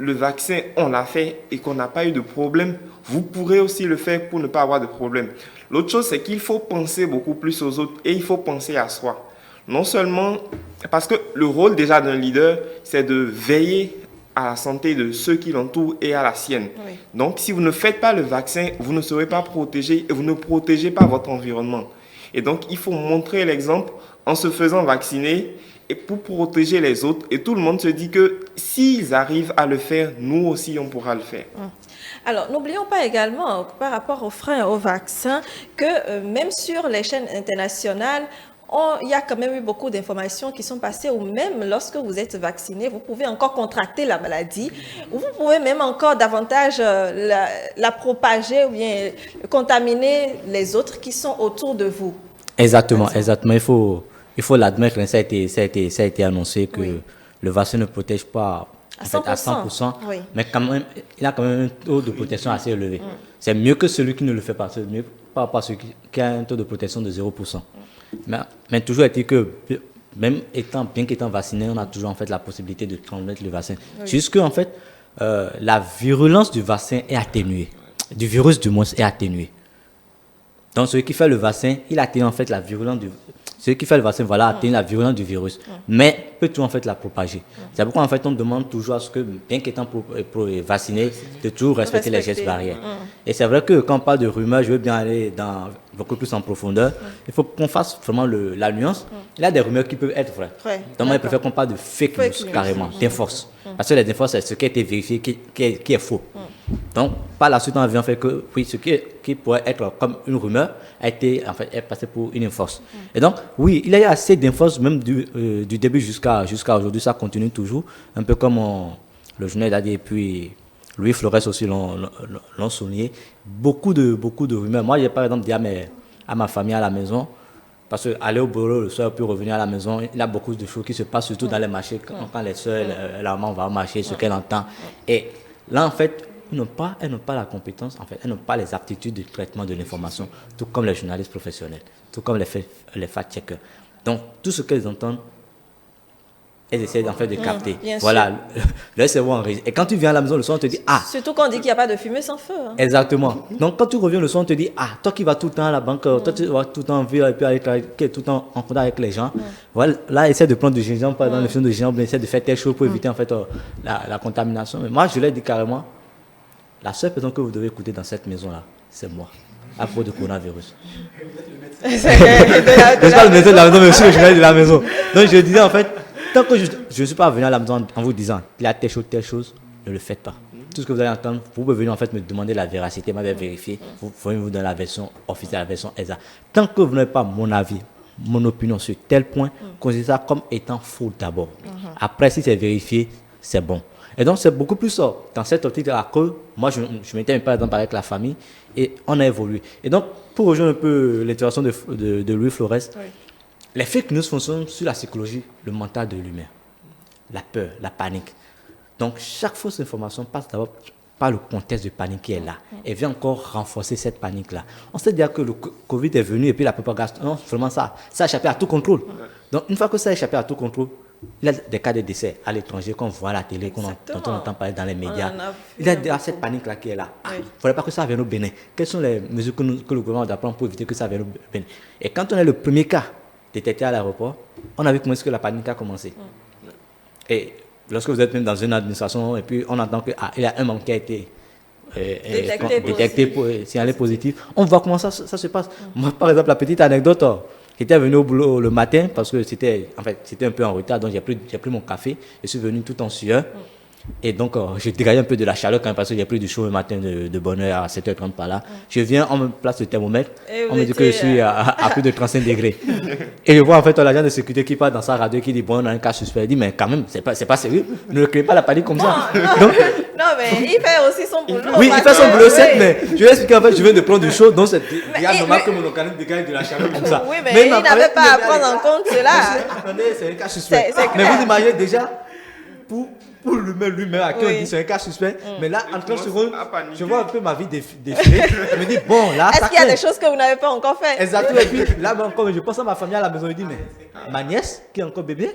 le vaccin, on l'a fait et qu'on n'a pas eu de problème, vous pourrez aussi le faire pour ne pas avoir de problème. L'autre chose, c'est qu'il faut penser beaucoup plus aux autres et il faut penser à soi. Non seulement, parce que le rôle déjà d'un leader, c'est de veiller à la santé de ceux qui l'entourent et à la sienne. Oui. Donc, si vous ne faites pas le vaccin, vous ne serez pas protégé et vous ne protégez pas votre environnement. Et donc, il faut montrer l'exemple en se faisant vacciner et pour protéger les autres. Et tout le monde se dit que s'ils arrivent à le faire, nous aussi, on pourra le faire. Alors, n'oublions pas également, par rapport aux freins au vaccin, que même sur les chaînes internationales, il y a quand même eu beaucoup d'informations qui sont passées où même lorsque vous êtes vacciné, vous pouvez encore contracter la maladie, ou vous pouvez même encore davantage la propager ou bien contaminer les autres qui sont autour de vous. Exactement. Il faut l'admettre, ça a été annoncé que le vaccin ne protège pas à 100%, oui. Mais quand même, il a quand même un taux de protection assez élevé. C'est mieux que celui qui ne le fait pas, c'est mieux par rapport à celui qui a un taux de protection de 0%. Mais toujours est-il que, bien qu'étant vacciné, on a toujours en fait la possibilité de transmettre le vaccin. Oui. Jusque en fait, la virulence du vaccin est atténuée, du virus du moins est atténuée. Donc celui qui fait le vaccin, il atténue en fait la virulence du celui qui fait le vaccin, voilà, atteint la virulence du virus, mais peut toujours en fait la propager. C'est pourquoi en fait on demande toujours à ce que, bien qu'étant vacciné, de toujours respecter les gestes barrières. Et c'est vrai que quand on parle de rumeurs, je veux bien aller dans beaucoup plus en profondeur. Il faut qu'on fasse vraiment la nuance. Il y a des rumeurs qui peuvent être vraies. Donc moi, je préfère qu'on parle de fake news carrément, d'infos. Parce que les infos, c'est ce qui a été vérifié, qui est faux. Donc, par la suite, on a vu en fait que oui, ce qui pourrait être comme une rumeur est passé pour une info. Et donc, oui, il y a assez d'infos, même du début jusqu'à aujourd'hui, ça continue toujours. Un peu comme le journal a dit, et puis Louis Flores aussi l'ont souligné. Beaucoup de rumeurs. Moi, j'ai par exemple dit à ma famille à la maison, parce qu'aller au bureau le soir, puis revenir à la maison, il y a beaucoup de choses qui se passent, surtout dans les marchés, quand les soeurs, la maman va au marché, ce qu'elle entend. Et là, en fait, elles n'ont pas la compétence, en fait, elles n'ont pas les aptitudes de traitement de l'information, tout comme les journalistes professionnels, tout comme les fact-checkers. Donc, tout ce qu'elles entendent, elles essaient en fait de capter. Voilà, le cerveau enregistre. Et quand tu viens à la maison le soir, on te dit « Ah !» Surtout quand on dit qu'il n'y a pas de fumée sans feu. Hein. Exactement. Donc, quand tu reviens le soir, on te dit « Ah, toi qui vas tout le temps à la banque, toi tu vas tout le temps en ville, et puis aller tout le temps en contact avec les gens. Voilà, là, essaie de prendre du gingembre, par exemple, le film de gingembre, essaie de faire telle chose pour éviter en fait la contamination. Mais moi, je l'ai dit carrément, la seule personne que vous devez écouter dans cette maison-là, c'est moi, à propos du coronavirus. C'est pas le médecin de la maison, mais aussi le journaliste de la maison. Donc, je disais en fait, tant que je ne suis pas venu à la maison en vous disant il y a telle chose, ne le faites pas. Tout ce que vous allez entendre, vous pouvez venir en fait me demander la véracité, m'avez vérifié, vous pouvez vous donner la version officielle, la version exacte. Tant que vous n'avez pas mon avis, mon opinion sur tel point, considérez ça comme étant faux d'abord. Après, si c'est vérifié, c'est bon. Et donc, c'est beaucoup plus ça. Dans cette optique-là que moi, je m'étais par exemple avec la famille et on a évolué. Et donc, pour rejoindre un peu l'intervention de Louis Flores, les fake news fonctionnent sur la psychologie, le mental de l'humain. La peur, la panique. Donc, chaque fausse information passe d'abord par le contexte de panique qui est là. Et vient encore renforcer cette panique-là. On sait déjà que le Covid est venu et puis la propagation, non, vraiment ça a échappé à tout contrôle. Donc, une fois que ça a échappé à tout contrôle, il y a des cas de décès à l'étranger qu'on voit à la télé, dont on entend parler dans les médias. Il y a déjà cette panique-là qui est là. Il ne faudrait pas que ça vienne au Bénin. Quelles sont les mesures que le gouvernement doit prendre pour éviter que ça vienne au Bénin? Et quand on est le premier cas détecté à l'aéroport, on a vu comment est-ce que la panique a commencé. Et lorsque vous êtes même dans une administration et puis on entend qu'il y a un membre qui a été détecté signalé positif, on voit comment ça se passe. Moi, par exemple, la petite anecdote, j'étais venu au boulot le matin parce que c'était un peu en retard, donc j'ai pris mon café, je suis venu tout en sueur. Et donc, je dégagé un peu de la chaleur quand même parce que j'ai pris du chaud le matin de bonne heure à 7h30 par là. Je viens, on me place le thermomètre, on me dit que je suis à plus de 35 degrés. Et je vois en fait l'agent de sécurité qui part dans sa radio qui dit bon, on a un cas suspect. Il dit mais quand même, c'est pas sérieux, ne créez pas la panique comme ça. Non, mais il fait aussi son boulot. Oui, il fait son boulot, certes, mais je vais expliquer en fait, je viens de prendre du chaud, donc c'est normal que mon organisme dégage de la chaleur comme ça. Oui, mais il n'avait pas à prendre en compte cela. C'est un cas suspect. Mais vous imaginez déjà, pour lui-même, à qui on Oui. dit c'est un cas suspect. Mais là, en 30 commence secondes, à paniquer. je vois un peu ma vie défiler. Je me dis, bon, là, Est-ce ça qu'il y a craint. des choses que vous n'avez pas encore fait? Exactement. Et puis là, ben, comme je pense à ma famille à la maison, je dis, mais ma nièce, qui est encore bébé,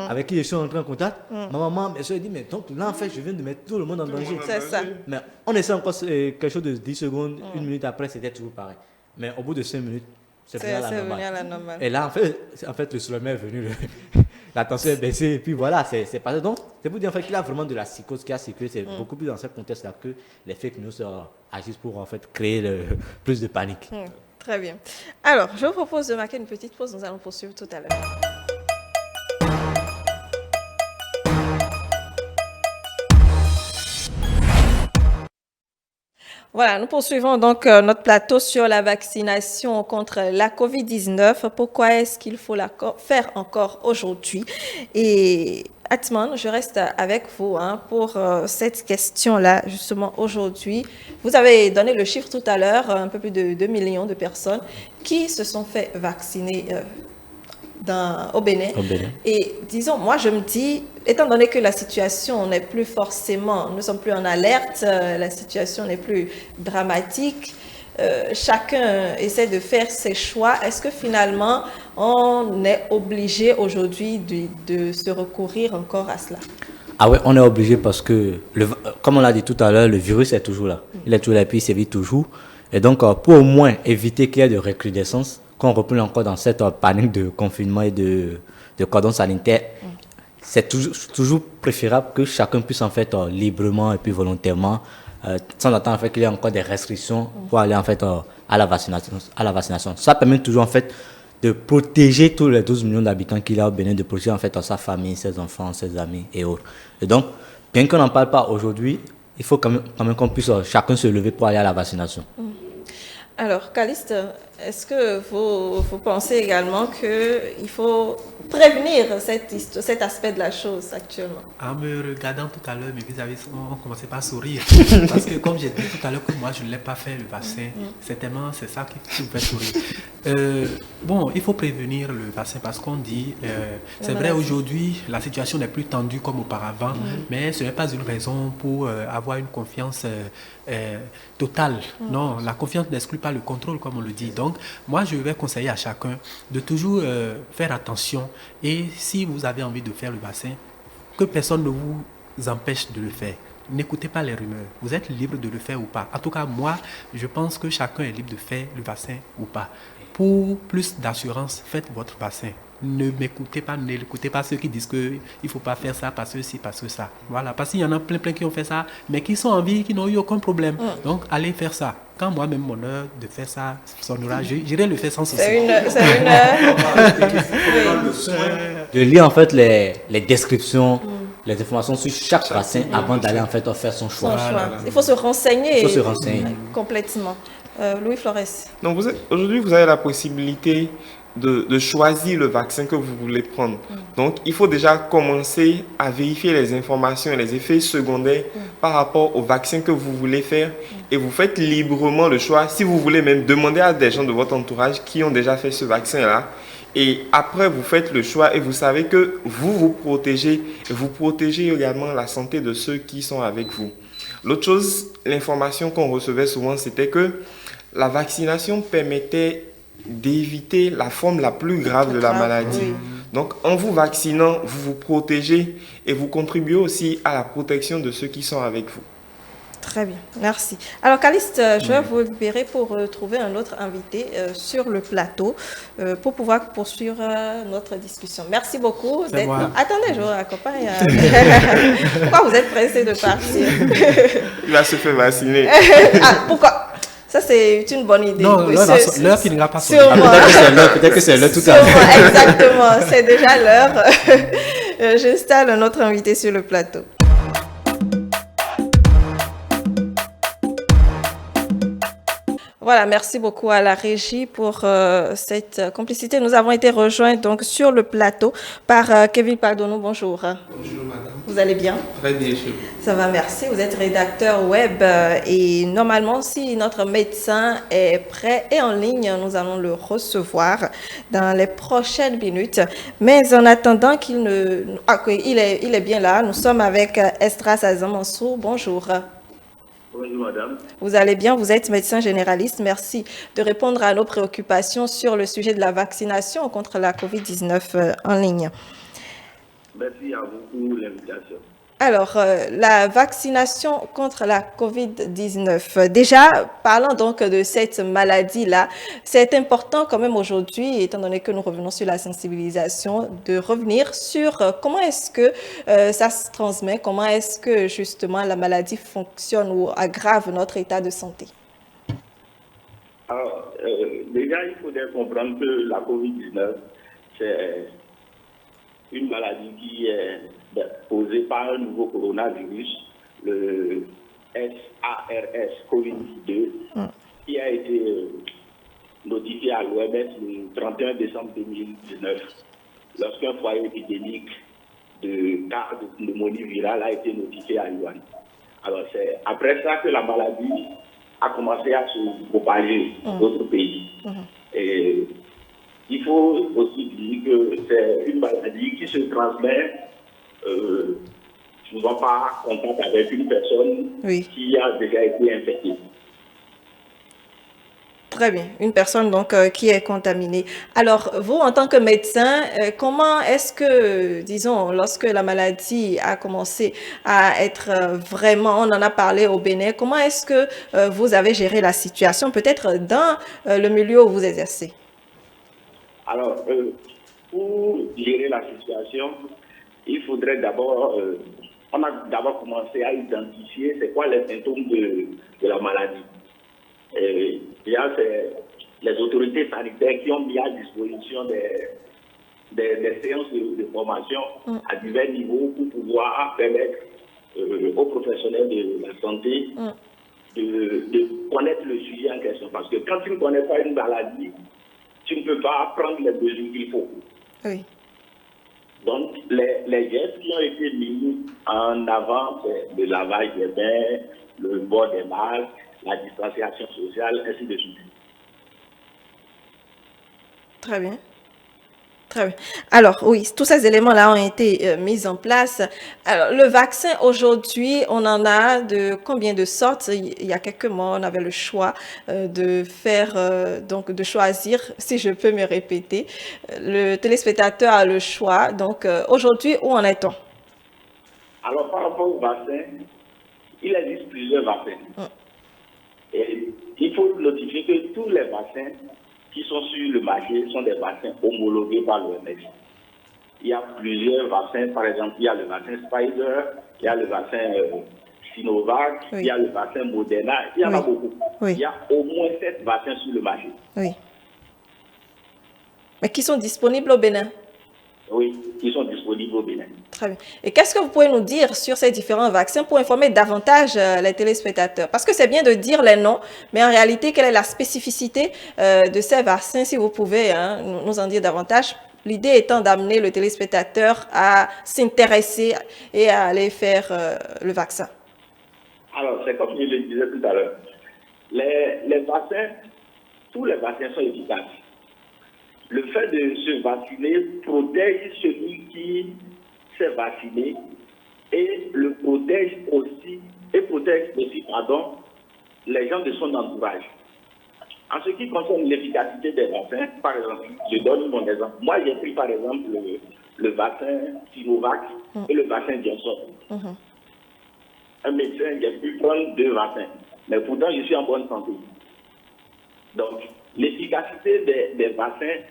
avec qui je suis entré en contact, ma maman, mes soeurs, dit, mais donc là, en fait, je viens de mettre tout le monde en danger. C'est ça. Mais on essaie encore quelque chose de 10 secondes, une minute après, c'était toujours pareil. Mais au bout de 5 minutes, c'est C'est venu à la venu normale. à la normale. Et là, en fait le soulèvement est venu, la tension est baissée, et puis voilà, c'est passé. Donc, c'est pour dire en fait, qu'il y a vraiment de la psychose qui a circulé. C'est beaucoup plus dans ce contexte-là que les fake news agissent pour en fait créer plus de panique. Très bien. Alors, je vous propose de marquer une petite pause. Nous allons poursuivre tout à l'heure. Voilà, nous poursuivons donc notre plateau sur la vaccination contre la COVID-19. Pourquoi est-ce qu'il faut la faire encore aujourd'hui? Et Atman, je reste avec vous pour cette question-là, justement aujourd'hui. Vous avez donné le chiffre tout à l'heure, un peu plus de 2 millions de personnes qui se sont fait vacciner au Bénin. Et disons, moi je me dis, étant donné que la situation n'est plus forcément, nous ne sommes plus en alerte, la situation n'est plus dramatique, chacun essaie de faire ses choix. Est-ce que finalement on est obligé aujourd'hui de se recourir encore à cela? Ah ouais, on est obligé parce que, comme on l'a dit tout à l'heure, le virus est toujours là. Il est toujours là et puis il sévit toujours. Et donc, pour au moins éviter qu'il y ait de recrudescence, qu'on reprenne encore dans cette panique de confinement et de cordon sanitaire, c'est toujours préférable que chacun puisse en fait librement et puis volontairement, sans attendre en fait qu'il y ait encore des restrictions pour aller en fait à la vaccination. Ça permet toujours en fait de protéger tous les 12 millions d'habitants qu'il y a au Bénin, de protéger en fait sa famille, ses enfants, ses amis et autres. Et donc, bien qu'on n'en parle pas aujourd'hui, il faut quand même qu'on puisse chacun se lever pour aller à la vaccination. Alors, Caliste, est-ce que vous pensez également qu'il faut prévenir cet aspect de la chose actuellement? En me regardant tout à l'heure, mes vis-à-vis ont commencé par sourire. Parce que comme j'ai dit tout à l'heure que moi, je ne l'ai pas fait le vaccin, c'est ça qui me fait sourire. Bon, il faut prévenir le vaccin parce qu'on dit, c'est vrai aujourd'hui, la situation n'est plus tendue comme auparavant, mais ce n'est pas une raison pour avoir une confiance totale. Non, la confiance n'exclut pas le contrôle, comme on le dit. Donc, moi, je vais conseiller à chacun de toujours faire attention. Et si vous avez envie de faire le vaccin, que personne ne vous empêche de le faire. N'écoutez pas les rumeurs. Vous êtes libre de le faire ou pas. En tout cas, moi, je pense que chacun est libre de faire le vaccin ou pas. Pour plus d'assurance, faites votre vaccin. N'écoutez pas ceux qui disent qu'il ne faut pas faire ça parce que ci, parce que ça. Voilà, parce qu'il y en a plein qui ont fait ça, mais qui sont en vie, qui n'ont eu aucun problème. Donc, allez faire ça. Quand moi-même, mon heure de faire ça sonnera, j'irai le faire sans souci. C'est une De lire en fait les descriptions, les informations sur chaque vaccin avant d'aller en fait faire son choix. Il faut se renseigner. Il faut se renseigner. Complètement. Louis Flores. Donc aujourd'hui, vous avez la possibilité de choisir le vaccin que vous voulez prendre. Donc, il faut déjà commencer à vérifier les informations et les effets secondaires par rapport au vaccin que vous voulez faire et vous faites librement le choix. Si vous voulez même demander à des gens de votre entourage qui ont déjà fait ce vaccin-là, et après, vous faites le choix et vous savez que vous vous protégez et vous protégez également la santé de ceux qui sont avec vous. L'autre chose, l'information qu'on recevait souvent, c'était que la vaccination permettait d'éviter la forme la plus grave de la maladie. Oui. Donc, en vous vaccinant, vous vous protégez et vous contribuez aussi à la protection de ceux qui sont avec vous. Très bien, merci. Alors, Caliste, je vais vous libérer pour trouver un autre invité sur le plateau pour pouvoir poursuivre notre discussion. Merci beaucoup d'être... moi. Attendez, je vous accompagne. Pourquoi vous êtes pressé de partir? Il va se faire vacciner. Ah, pourquoi? Ça, c'est une bonne idée. Non, Oui, l'heure qui n'ira pas sonner. sûrement. Peut-être que c'est l'heure tout à l'heure. Sûrement, exactement, c'est déjà l'heure. J'installe un autre invité sur le plateau. Voilà, merci beaucoup à la régie pour cette complicité. Nous avons été rejoints donc sur le plateau par Kevin Pardono. Bonjour. Bonjour madame. Vous allez bien? Très bien chez vous. Ça va, merci. Vous êtes rédacteur web et normalement, si notre médecin est prêt et en ligne, nous allons le recevoir dans les prochaines minutes. Mais en attendant qu'il ne... Ah, oui, il est bien là. Nous sommes avec Esdras Azamansour. Bonjour. Bonjour madame. Vous allez bien, vous êtes médecin généraliste. Merci de répondre à nos préoccupations sur le sujet de la vaccination contre la COVID-19 en ligne. Merci à vous pour l'invitation. Alors, la vaccination contre la COVID-19. Déjà, parlant donc de cette maladie-là, c'est important quand même aujourd'hui, étant donné que nous revenons sur la sensibilisation, de revenir sur comment est-ce que ça se transmet, comment est-ce que justement la maladie fonctionne ou aggrave notre état de santé. Alors, déjà, il faudrait comprendre que la COVID-19, c'est une maladie qui est causée par un nouveau coronavirus, le SARS COVID-2, qui a été notifié à l'OMS le 31 décembre 2019, lorsqu'un foyer épidémique de cas de pneumonie virale a été notifié à Yuan. Alors, c'est après ça que la maladie a commencé à se propager dans d'autres pays. Et il faut aussi dire que c'est une maladie qui se transmet souvent par contact avec une personne qui a déjà été infectée. Très bien, une personne donc qui est contaminée. Alors, vous, en tant que médecin, comment est-ce que, disons, lorsque la maladie a commencé à être vraiment, on en a parlé au Bénin, comment est-ce que vous avez géré la situation, peut-être dans le milieu où vous exercez? Alors, pour gérer la situation, il faudrait d'abord, on a d'abord commencé à identifier c'est quoi les symptômes de la maladie. Et c'est les autorités sanitaires qui ont mis à disposition des séances de formation à divers niveaux pour pouvoir permettre aux professionnels de la santé de connaître le sujet en question. Parce que quand tu ne connais pas une maladie, tu ne peux pas prendre les mesures qu'il faut. Oui. Donc, les gestes qui ont été mis en avant, c'est le lavage des mains, le bord des masques, la distanciation sociale, ainsi de suite. Très bien. Très bien. Alors, oui, tous ces éléments-là ont été mis en place. Alors, le vaccin, aujourd'hui, on en a de combien de sortes? Il y a quelques mois, on avait le choix de faire, donc de choisir, si je peux me répéter. Le téléspectateur a le choix. Donc, aujourd'hui, où en est-on? Alors, par rapport au vaccin, il existe plusieurs vaccins. Et il faut notifier que tous les vaccins qui sont sur le marché sont des vaccins homologués par l'OMS. Il y a plusieurs vaccins, par exemple, il y a le vaccin Pfizer, il y a le vaccin Sinovac, il y a le vaccin Moderna, il y en a beaucoup. Il y a au moins 7 vaccins sur le marché. Oui. Mais qui sont disponibles au Bénin? Oui, qui sont disponibles au Bénin. Très bien. Et qu'est-ce que vous pouvez nous dire sur ces différents vaccins pour informer davantage les téléspectateurs? Parce que c'est bien de dire les noms, mais en réalité, quelle est la spécificité de ces vaccins, si vous pouvez nous en dire davantage? L'idée étant d'amener le téléspectateur à s'intéresser et à aller faire le vaccin. Alors, c'est comme je le disais tout à l'heure. Les vaccins, tous les vaccins sont efficaces. Le fait de se vacciner protège celui qui s'est vacciné et le protège aussi, les gens de son entourage. En ce qui concerne l'efficacité des vaccins, par exemple, je donne mon exemple. Moi, j'ai pris par exemple le vaccin Sinovac et le vaccin Johnson. Un médecin, j'ai pu prendre 2 vaccins, mais pourtant je suis en bonne santé. Donc, l'efficacité des vaccins,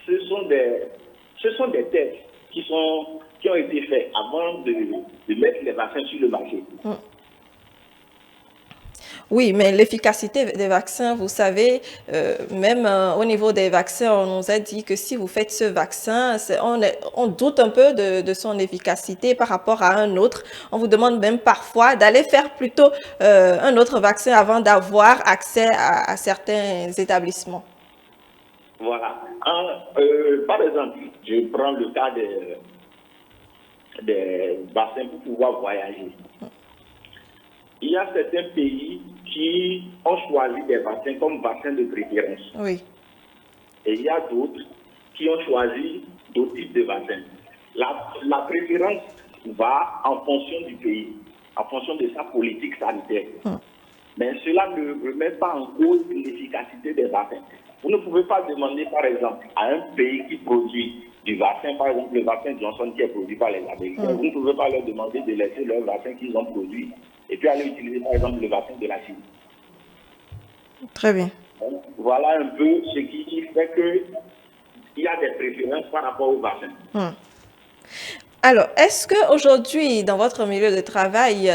ce sont des tests qui ont été faits avant de mettre les vaccins sur le marché. Oui, mais l'efficacité des vaccins, vous savez, même au niveau des vaccins, on nous a dit que si vous faites ce vaccin, on doute un peu de son efficacité par rapport à un autre. On vous demande même parfois d'aller faire plutôt un autre vaccin avant d'avoir accès à certains établissements. Voilà. Par exemple, je prends le cas des vaccins pour pouvoir voyager. Il y a certains pays qui ont choisi des vaccins comme vaccins de préférence. Oui. Et il y a d'autres qui ont choisi d'autres types de vaccins. La préférence va en fonction du pays, en fonction de sa politique sanitaire. Mais cela ne remet pas en cause l'efficacité des vaccins. Vous ne pouvez pas demander, par exemple, à un pays qui produit du vaccin, par exemple le vaccin Johnson qui est produit par les Américains, vous ne pouvez pas leur demander de laisser leur vaccin qu'ils ont produit et puis aller utiliser, par exemple, le vaccin de la Chine. Très bien. Donc, voilà un peu ce qui fait qu'il y a des préférences par rapport au vaccin. Alors, est-ce qu'aujourd'hui, dans votre milieu de travail,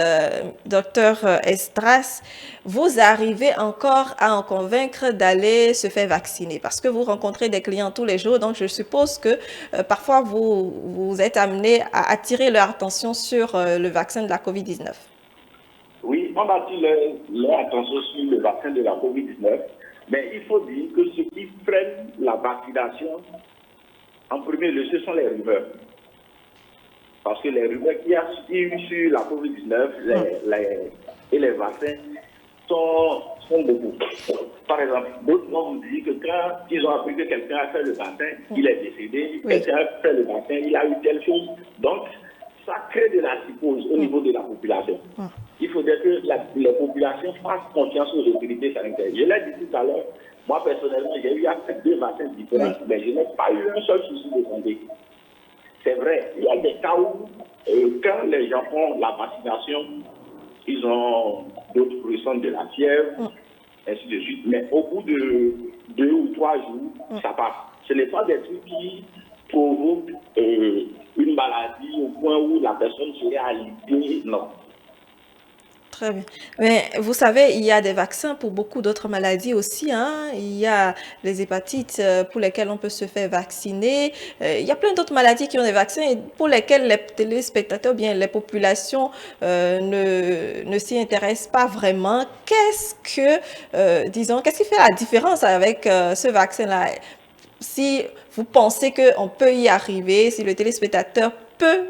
docteur Esdras, vous arrivez encore à en convaincre d'aller se faire vacciner? Parce que vous rencontrez des clients tous les jours, donc je suppose que parfois vous êtes amené à attirer leur attention sur le vaccin de la COVID-19. Oui, on attire leur attention sur le vaccin de la COVID-19, mais il faut dire que ceux qui freinent la vaccination, en premier lieu, ce sont les rumeurs. Parce que les rumeurs qu'il y a sur la COVID-19 et les vaccins sont beaucoup. Par exemple, d'autres vont vous dire que quand ils ont appris que quelqu'un a fait le vaccin, il est décédé, quelqu'un a fait le vaccin, il a eu telle chose. Donc, ça crée de la psychose au niveau de la population. Il faudrait que les populations fassent confiance aux autorités sanitaires. Je l'ai dit tout à l'heure, moi personnellement, j'ai eu à faire 2 vaccins différents, mais je n'ai pas eu un seul souci de santé. C'est vrai, il y a des cas où, quand les gens font la vaccination, ils ont d'autres ressentent de la fièvre, ainsi de suite. Mais au bout de 2 ou 3 jours, ça passe. Ce n'est pas des trucs qui provoquent une maladie au point où la personne serait alitée, non. Très bien. Mais vous savez, il y a des vaccins pour beaucoup d'autres maladies aussi, hein. Il y a les hépatites pour lesquelles on peut se faire vacciner. Il y a plein d'autres maladies qui ont des vaccins et pour lesquelles les téléspectateurs, bien les populations ne s'y intéressent pas vraiment. Qu'est-ce qui fait la différence avec ce vaccin-là? Si vous pensez qu'on peut y arriver, si le téléspectateur peut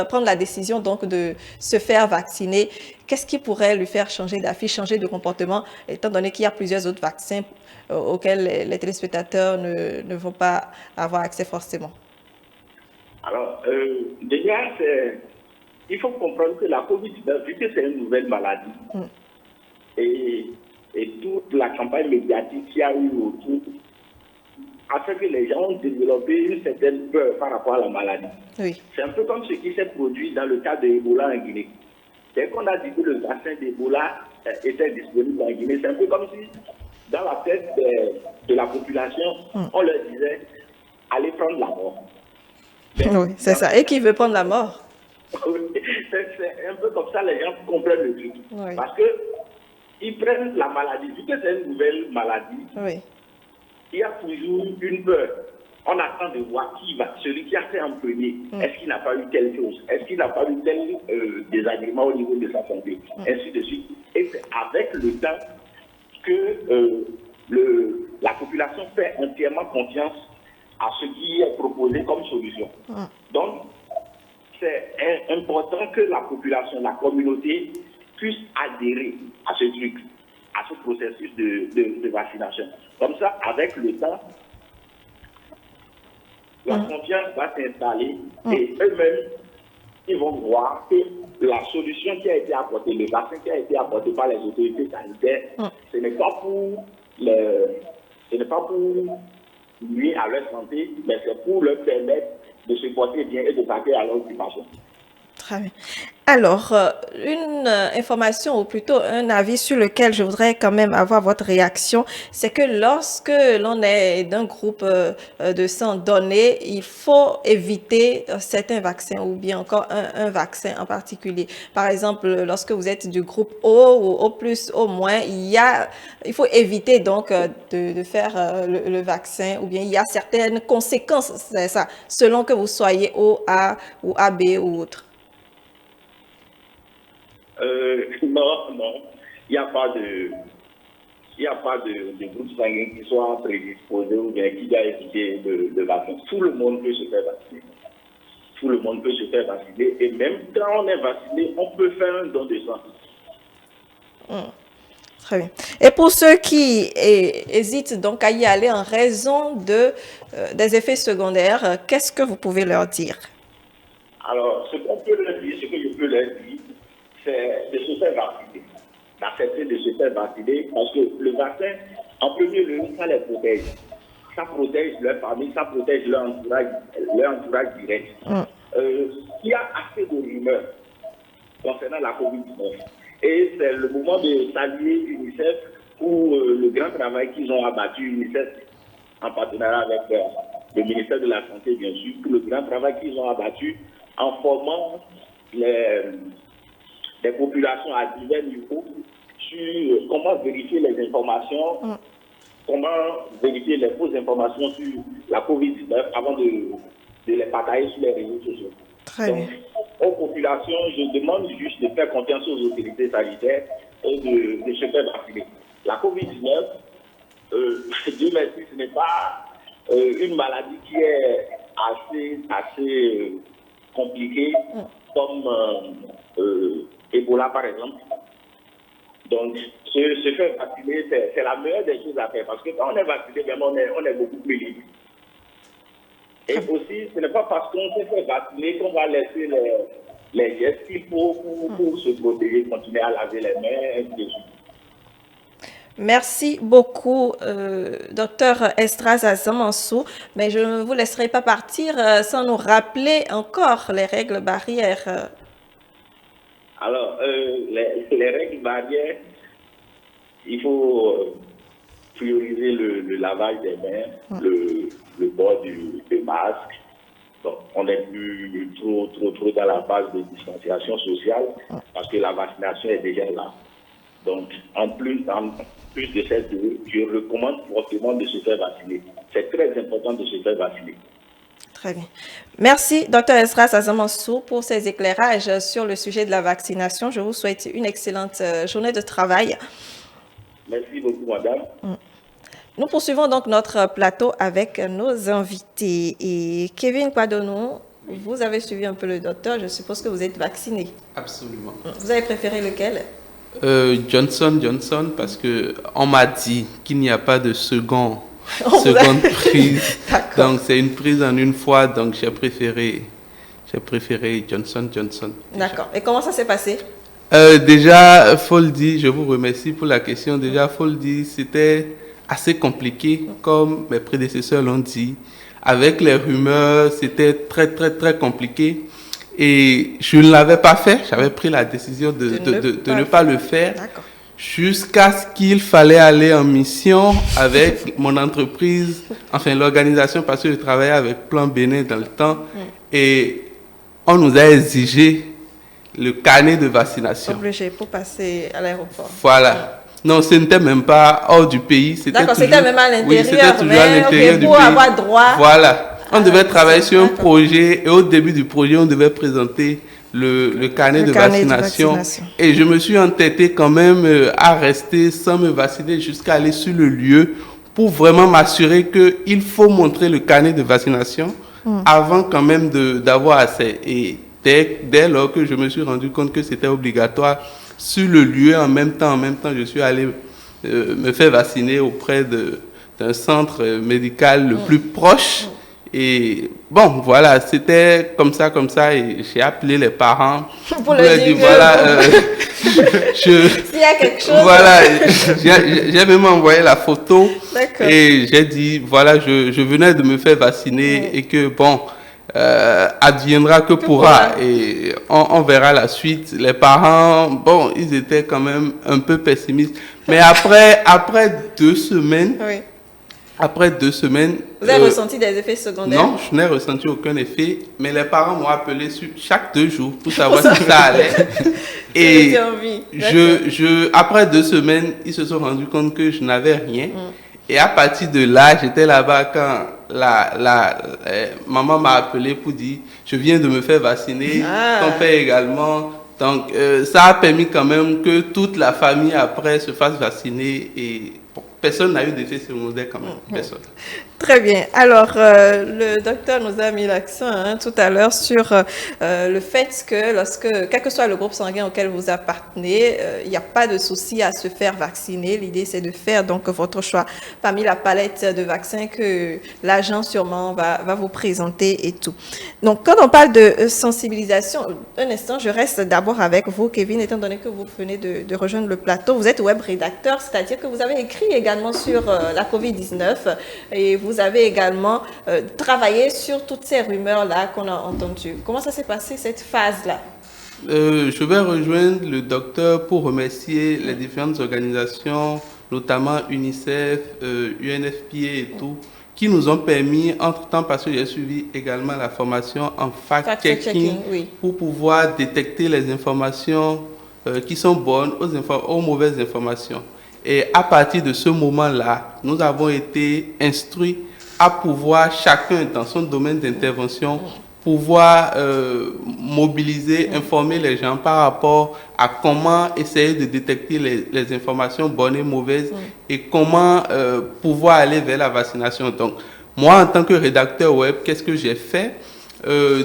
prendre la décision donc de se faire vacciner, qu'est-ce qui pourrait lui faire changer d'affiche, changer de comportement, étant donné qu'il y a plusieurs autres vaccins auxquels les téléspectateurs ne vont pas avoir accès forcément? Alors, déjà, il faut comprendre que la COVID-19, vu que c'est une nouvelle maladie, et toute la campagne médiatique qu'il y a eu autour, a fait que les gens ont développé une certaine peur par rapport à la maladie. Oui. C'est un peu comme ce qui s'est produit dans le cas de Ebola en Guinée. Dès qu'on a dit que le vaccin d'Ebola était disponible en Guinée, c'est un peu comme si, dans la tête de la population, on leur disait « allez prendre la mort ». Oui, c'est ça. Et qui veut prendre la mort? C'est un peu comme ça, les gens comprennent le truc. Oui. Parce qu'ils prennent la maladie, vu que c'est une nouvelle maladie, Oui. il y a toujours une peur. On attend de voir celui qui a fait en premier. Est-ce qu'il n'a pas eu telle chose? Est-ce qu'il n'a pas eu tel désagrément au niveau de sa santé? Ainsi de suite. Et c'est avec le temps que la population fait entièrement confiance à ce qui est proposé comme solution. Donc, c'est important que la population, la communauté puisse adhérer à ce truc, à ce processus de vaccination. Comme ça, avec le temps, la confiance va s'installer et eux-mêmes, ils vont voir que la solution qui a été apportée, le vaccin qui a été apporté par les autorités sanitaires, ce n'est pas pour nuire à leur santé, mais c'est pour leur permettre de se porter bien et de vaquer à leur occupation. Très bien. Alors, une information ou plutôt un avis sur lequel je voudrais quand même avoir votre réaction, c'est que lorsque l'on est d'un groupe de sang donné, il faut éviter certains vaccins ou bien encore un vaccin en particulier. Par exemple, lorsque vous êtes du groupe O ou O+, O-, il faut éviter donc de faire le vaccin ou bien il y a certaines conséquences, c'est ça, selon que vous soyez O, A ou AB ou autre. Non. Il n'y a pas de groupe sanguin qui soit prédisposé ou bien qui doit éviter le vaccin. Tout le monde peut se faire vacciner. Tout le monde peut se faire vacciner. Et même quand on est vacciné, on peut faire un don de sang. Très bien. Et pour ceux qui hésitent donc à y aller en raison des effets secondaires, qu'est-ce que vous pouvez leur dire? Alors, ce qu'on peut leur dire, ce que je peux leur dire, c'est de se faire vacciner, d'accepter de se faire vacciner, parce que le vaccin, en premier lieu, ça les protège. Ça protège leur famille, ça protège leur entourage direct. Il y a assez de rumeurs concernant la COVID-19. Et c'est le moment de saluer UNICEF pour le grand travail qu'ils ont abattu, UNICEF en partenariat avec le ministère de la Santé, bien sûr, pour le grand travail qu'ils ont abattu en formant des populations à divers niveaux sur comment vérifier les informations, comment vérifier les fausses informations sur la COVID-19 avant de les partager sur les réseaux sociaux. Très bien. Aux populations, je demande juste de faire confiance aux autorités sanitaires et de se faire vacciner. La COVID-19, Dieu merci, ce n'est pas une maladie qui est assez compliquée comme Ebola par exemple. Donc, se faire vacciner, c'est la meilleure des choses à faire parce que quand on est vacciné, vraiment, on est beaucoup plus libre. Et aussi, ce n'est pas parce qu'on s'est fait vacciner qu'on va laisser les gestes qu'il faut pour se protéger, continuer à laver les mains, ainsi de suite. Merci beaucoup, Dr Esdras Asamanso. Mais je ne vous laisserai pas partir sans nous rappeler encore les règles barrières. Alors, les règles barrières, il faut prioriser le lavage des mains, le port du masque. Donc, on n'est plus trop dans la phase de distanciation sociale parce que la vaccination est déjà là. Donc, en plus de ces deux, je recommande fortement de se faire vacciner. C'est très important de se faire vacciner. Très bien. Merci, Dr Esdras Asamanso, pour ces éclairages sur le sujet de la vaccination. Je vous souhaite une excellente journée de travail. Merci beaucoup, madame. Nous poursuivons donc notre plateau avec nos invités. Et Kevin Kwadonou, vous avez suivi un peu le docteur. Je suppose que vous êtes vacciné. Absolument. Vous avez préféré lequel? Johnson, parce que on m'a dit qu'il n'y a pas de seconde prise. Donc c'est une prise en une fois, donc j'ai préféré Johnson. D'accord. Et comment ça s'est passé? Déjà, faut le dire, je vous remercie pour la question. Déjà, faut le dire, c'était assez compliqué, comme mes prédécesseurs l'ont dit. Avec les rumeurs, c'était très compliqué. Et je ne l'avais pas fait, j'avais pris la décision de ne pas le faire jusqu'à ce qu'il fallait aller en mission avec mon entreprise, enfin l'organisation, parce que je travaillais avec Plan Bénin dans le temps et on nous a exigé le carnet de vaccination. Obligé pour passer à l'aéroport. Voilà. Non, ce n'était même pas hors du pays. D'accord, c'était même à l'intérieur. Oui, c'était toujours à l'intérieur du pour pays. Avoir droit. Voilà. On devait travailler sur un projet et au début du projet, on devait présenter le carnet de vaccination. Et je me suis entêté quand même à rester sans me vacciner jusqu'à aller sur le lieu pour vraiment m'assurer qu'il faut montrer le carnet de vaccination avant quand même d'avoir accès. Et dès lors que je me suis rendu compte que c'était obligatoire, sur le lieu, en même temps, je suis allé me faire vacciner auprès d'un centre médical le plus proche. Et bon, voilà, c'était comme ça, et j'ai appelé les parents pour leur dire voilà, s'il y a quelque chose. Voilà, j'ai même envoyé la photo et j'ai dit, voilà, je venais de me faire vacciner et que bon, adviendra que pourra. Et on verra la suite. Les parents, bon, ils étaient quand même un peu pessimistes. Mais après 2 semaines, Oui. après 2 semaines... Vous avez ressenti des effets secondaires? Non, je n'ai ressenti aucun effet, mais les parents m'ont appelé chaque 2 jours pour savoir si ça allait. Et après 2 semaines, ils se sont rendus compte que je n'avais rien. Et à partir de là, j'étais là-bas quand maman m'a appelé pour dire, je viens de me faire vacciner, ton père également. Donc, ça a permis quand même que toute la famille après se fasse vacciner et bon, personne n'a eu d'effet secondaire quand même. Personne. Très bien. Alors, le docteur nous a mis l'accent tout à l'heure sur le fait que quel que soit le groupe sanguin auquel vous appartenez, il n'y a pas de souci à se faire vacciner. L'idée, c'est de faire donc votre choix parmi la palette de vaccins que l'agent sûrement va vous présenter et tout. Donc, quand on parle de sensibilisation, un instant, je reste d'abord avec vous, Kevin, étant donné que vous venez de rejoindre le plateau. Vous êtes web rédacteur, c'est-à-dire que vous avez écrit également sur la COVID-19 et vous avez également travaillé sur toutes ces rumeurs-là qu'on a entendues. Comment ça s'est passé, cette phase-là? Je vais rejoindre le docteur pour remercier les différentes organisations, notamment UNICEF, UNFPA et tout, qui nous ont permis, entre-temps, parce que j'ai suivi également la formation en fact-checking, pour pouvoir détecter les informations qui sont bonnes aux mauvaises informations. Et à partir de ce moment-là, nous avons été instruits à pouvoir, chacun dans son domaine d'intervention, pouvoir mobiliser, informer les gens par rapport à comment essayer de détecter les informations bonnes et mauvaises et comment pouvoir aller vers la vaccination. Donc, moi, en tant que rédacteur web, qu'est-ce que j'ai fait?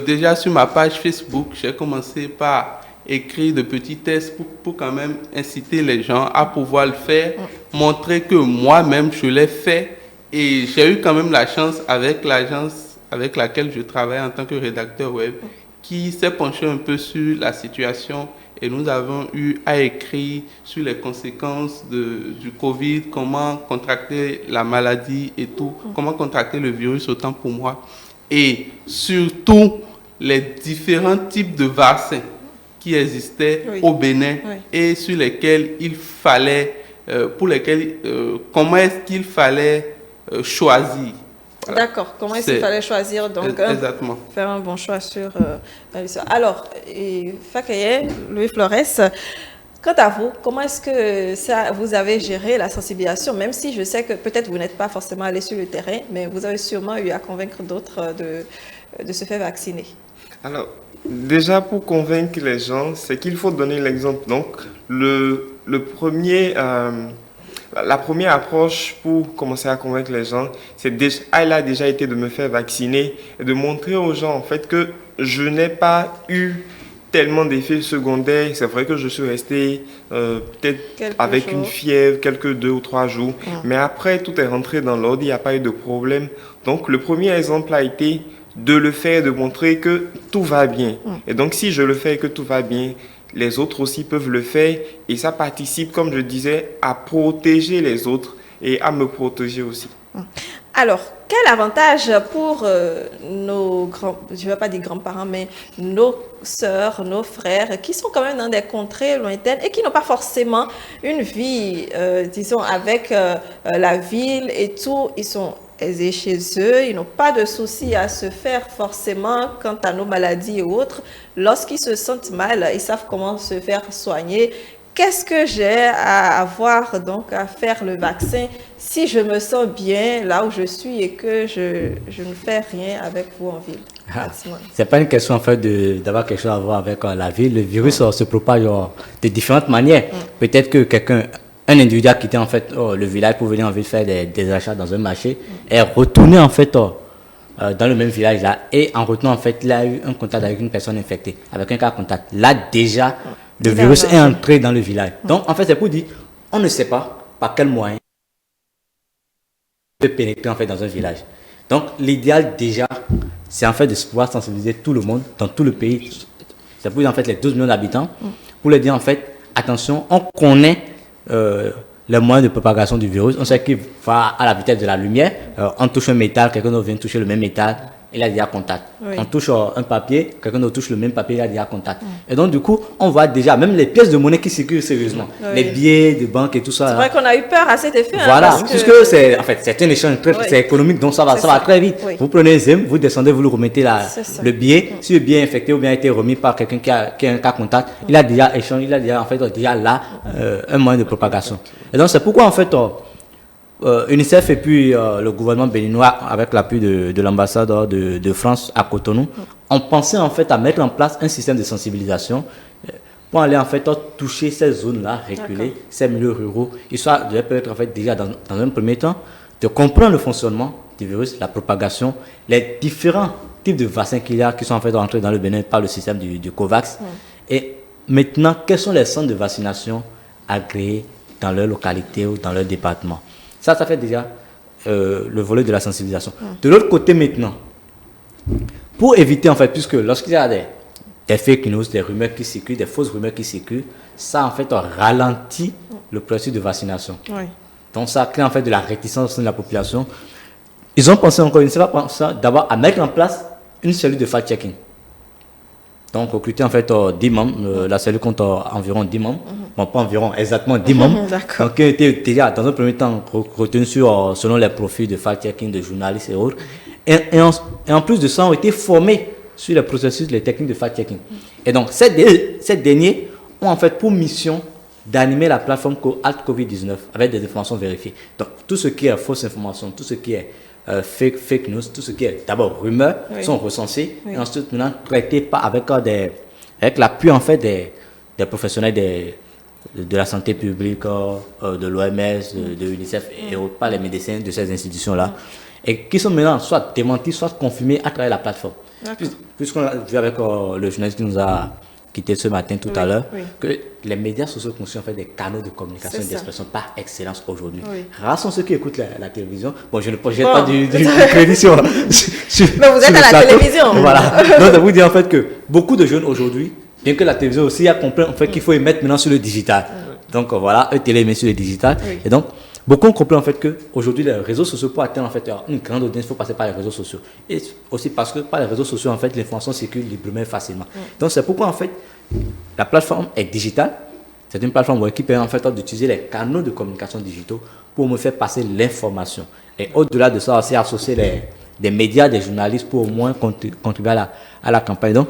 Déjà sur ma page Facebook, j'ai commencé par écrire de petits tests pour quand même inciter les gens à pouvoir le faire, montrer que moi-même je l'ai fait et j'ai eu quand même la chance avec l'agence avec laquelle je travaille en tant que rédacteur web qui s'est penché un peu sur la situation et nous avons eu à écrire sur les conséquences du Covid, comment contracter la maladie et tout, comment contracter le virus autant pour moi et surtout les différents types de vaccins qui existaient au Bénin et sur lesquels il fallait, comment est-ce qu'il fallait choisir. Voilà. D'accord, comment est-ce qu'il fallait choisir donc exactement. Faire un bon choix sur alors, Fakaye, Louis Flores, quant à vous, comment est-ce que vous avez géré la sensibilisation, même si je sais que peut-être vous n'êtes pas forcément allé sur le terrain, mais vous avez sûrement eu à convaincre d'autres de se faire vacciner. Alors, déjà, pour convaincre les gens, c'est qu'il faut donner l'exemple. Donc, la première approche pour commencer à convaincre les gens, elle a déjà été de me faire vacciner et de montrer aux gens, en fait, que je n'ai pas eu tellement d'effets secondaires. C'est vrai que je suis resté peut-être avec une fièvre, quelques 2 ou 3 jours. Mais après, tout est rentré dans l'ordre, il n'y a pas eu de problème. Donc, le premier exemple a été de le faire, de montrer que tout va bien. Et donc, si je le fais et que tout va bien, les autres aussi peuvent le faire. Et ça participe, comme je disais, à protéger les autres et à me protéger aussi. Alors, quel avantage pour nos je ne vais pas dire grands-parents, mais nos sœurs, nos frères, qui sont quand même dans des contrées lointaines et qui n'ont pas forcément une vie, disons, avec la ville et tout, ils sont aisés chez eux, ils n'ont pas de soucis à se faire forcément quant à nos maladies et autres. Lorsqu'ils se sentent mal, ils savent comment se faire soigner. Qu'est-ce que j'ai à avoir donc à faire le vaccin si je me sens bien là où je suis et que je ne fais rien avec vous en ville? C'est pas une question en fait d'avoir quelque chose à voir avec la ville. Le virus se propage de différentes manières. Peut-être que un individu a quitté en fait le village pour venir en ville faire des achats dans un marché et retourner en fait dans le même village là et en retournant en fait il a eu un contact avec une personne infectée, avec un cas contact. Là déjà le virus est entré dans le village. Donc en fait c'est pour dire on ne sait pas par quel moyen il peut pénétrer en fait dans un village. Donc l'idéal déjà c'est en fait de pouvoir sensibiliser tout le monde dans tout le pays. C'est pour dire en fait les 12 millions d'habitants pour leur dire en fait attention, on connaît les moyens de propagation du virus. On sait qu'il va à la vitesse de la lumière. On touche un métal, quelqu'un d'autre vient toucher le même métal il a déjà contact. Oui. On touche un papier, quelqu'un d'autre touche le même papier, il a déjà contact. Et donc, du coup, on voit déjà même les pièces de monnaie qui circulent sérieusement. Oui. Les billets de banque et tout ça. C'est vrai qu'on a eu peur à cet effet. Voilà, parce que... puisque c'est un échange c'est économique, donc ça va très vite. Oui. Vous prenez un ZEM, vous descendez, vous le remettez le billet. Si le billet est infecté ou bien a été remis par quelqu'un qui a un cas contact, il a déjà échangé, il a déjà, en fait, déjà là un moyen de propagation. Et donc, c'est pourquoi, en fait, UNICEF et puis le gouvernement béninois, avec l'appui de l'ambassadeur de France à Cotonou, ont pensé, en fait, à mettre en place un système de sensibilisation pour aller, en fait, toucher ces zones-là, reculer, ces milieux ruraux, histoire de peut-être, en fait, déjà, dans un premier temps, de comprendre le fonctionnement du virus, la propagation, les différents types de vaccins qu'il y a qui sont, en fait, entrés dans le Bénin par le système du COVAX. Et maintenant, quels sont les centres de vaccination agréés dans leur localité ou dans leur département? Ça fait déjà le volet de la sensibilisation. De l'autre côté maintenant, pour éviter, en fait, puisque lorsqu'il y a des fake news, des rumeurs qui circulent, des fausses rumeurs qui circulent, ça, en fait, ralentit le processus de vaccination. Oui. Donc, ça crée, en fait, de la réticence de la population. Ils ont pensé encore une fois d'abord à mettre en place une cellule de fact-checking. Donc, recruter, en fait, 10 membres. La cellule compte environ 10 membres. Bon, pas environ, exactement 10 membres. D'accord. Donc, qui ont été déjà, dans un premier temps, retenus selon les profils de fact-checking, de journalistes et autres. Et en plus de ça, ont été formés sur les processus, les techniques de fact-checking. Et donc, ces derniers ont, en fait, pour mission d'animer la plateforme Alt Covid-19 avec des informations vérifiées. Donc, tout ce qui est fausse information, tout ce qui est fake news, tout ce qui est d'abord rumeurs sont recensés et ensuite maintenant traités avec l'appui, en fait, des professionnels de la santé publique, de l'OMS, de l'UNICEF et autres, par les médecins de ces institutions-là, et qui sont maintenant soit démentis, soit confirmés à travers la plateforme. Puisqu'on a vu avec le journaliste qui nous a quitté ce matin tout à l'heure, que les médias sociaux constituent, en fait, des canaux de communication et d'expression par excellence aujourd'hui. Rares sont ceux qui écoutent la télévision. Bon, je ne projette pas du crédit sur Mais vous êtes à la télévision. Voilà. Donc, ça vous dit, en fait, que beaucoup de jeunes aujourd'hui, bien que la télévision aussi a compris, en fait, qu'il faut émettre maintenant sur le digital. Donc, voilà, télé émet sur le digital. Et donc, beaucoup ont compris, en fait, qu'aujourd'hui, les réseaux sociaux, pour atteindre, en fait, une grande audience, il faut passer par les réseaux sociaux. Et aussi parce que par les réseaux sociaux, en fait, l'information circule librement et facilement. Donc, c'est pourquoi, en fait, la plateforme est digitale. C'est une plateforme qui permet, en fait, d'utiliser les canaux de communication digitaux pour me faire passer l'information. Et au-delà de ça, aussi associer des médias, des journalistes pour au moins contribuer à la campagne. Donc,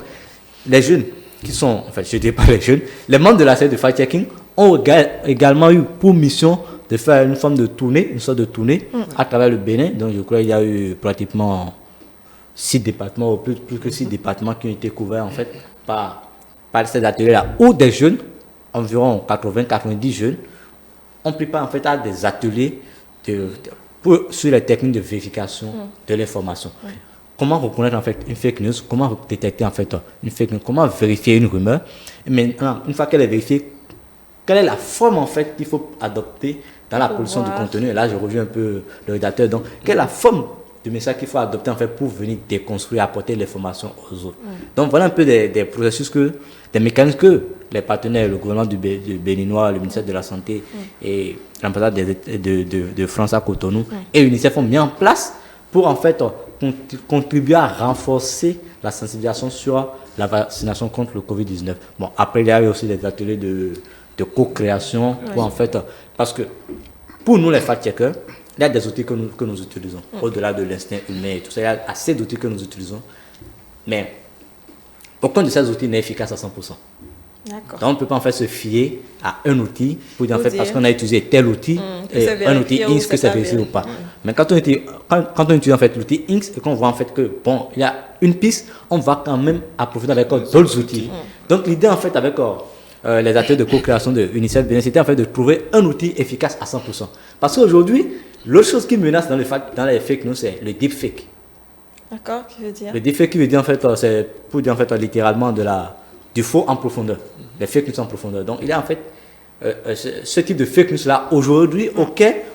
les jeunes qui sont, en fait, je ne dis pas les jeunes, les membres de la cellule de fact-checking ont également eu pour mission de faire une sorte de tournée à travers le Bénin. Donc, je crois qu'il y a eu pratiquement 6 départements, ou plus que 6 départements qui ont été couverts, en fait, par ces ateliers-là, où des jeunes, environ 80-90 jeunes, ont pris part, en fait, à des ateliers sur les techniques de vérification de l'information. Comment reconnaître, en fait, une fake news, comment détecter, en fait, une fake news, comment vérifier une rumeur. Et maintenant, une fois qu'elle est vérifiée, quelle est la forme, en fait, qu'il faut adopter dans la production du contenu. Et là, je reviens un peu le rédacteur. Donc, quelle est la forme du message qu'il faut adopter, en fait, pour venir déconstruire, apporter l'information aux autres. Donc, voilà un peu des processus, des mécanismes que les partenaires, le gouvernement du Béninois, le ministère de la Santé et l'ambassade de France à Cotonou et l'UNICEF ont mis en place pour, en fait, contribuer à renforcer la sensibilisation sur la vaccination contre le Covid-19. Bon, après, il y a eu aussi des ateliers de co-création pour, en fait, parce que pour nous, les fact-checkers, il y a des outils que nous utilisons, au-delà de l'instinct humain et tout ça. Il y a assez d'outils que nous utilisons, mais aucun de ces outils n'est efficace à 100%. Donc, on ne peut pas, en fait, se fier à un outil pour dire, en fait, parce qu'on a utilisé tel outil, un outil X, que c'est vérifié ou pas. Mais quand on utilise, en fait, l'outil X et qu'on voit, en fait, que, bon, il y a une piste, on va quand même approfondir avec d'autres outils. Donc, l'idée, en fait, avec les ateliers de co-création de UNICEF, c'était, en fait, de trouver un outil efficace à 100%. Parce qu'aujourd'hui, l'autre chose qui menace dans les fake news, c'est le deepfake. D'accord, qui veut dire? Le deepfake qui veut dire, en fait, c'est pour dire, en fait, littéralement du faux en profondeur. Les fake news en profondeur. Donc, il y a, en fait, ce type de fake news-là, aujourd'hui,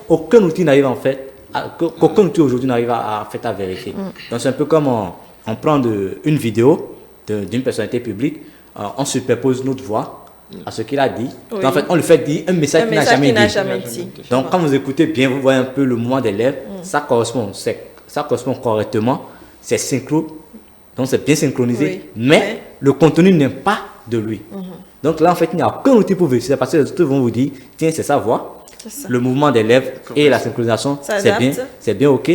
aucun outil n'arrive, en fait, qu'aucun outil aujourd'hui n'arrive à vérifier. Donc, c'est un peu comme on prend une vidéo d'une personnalité publique, on superpose notre voix à ce qu'il a dit. Donc, en fait, on lui fait dire un message qu'il n'a jamais dit. Donc, quand vous écoutez bien, vous voyez un peu le mouvement des lèvres, ça correspond correctement c'est synchro, donc c'est bien synchronisé, Oui. mais le contenu n'est pas de lui. Donc là, en fait, il n'y a aucun outil pour vérifier, parce que les autres vont vous dire, tiens, c'est sa voix, ça. le mouvement des lèvres et la synchronisation, Ça c'est bien ok,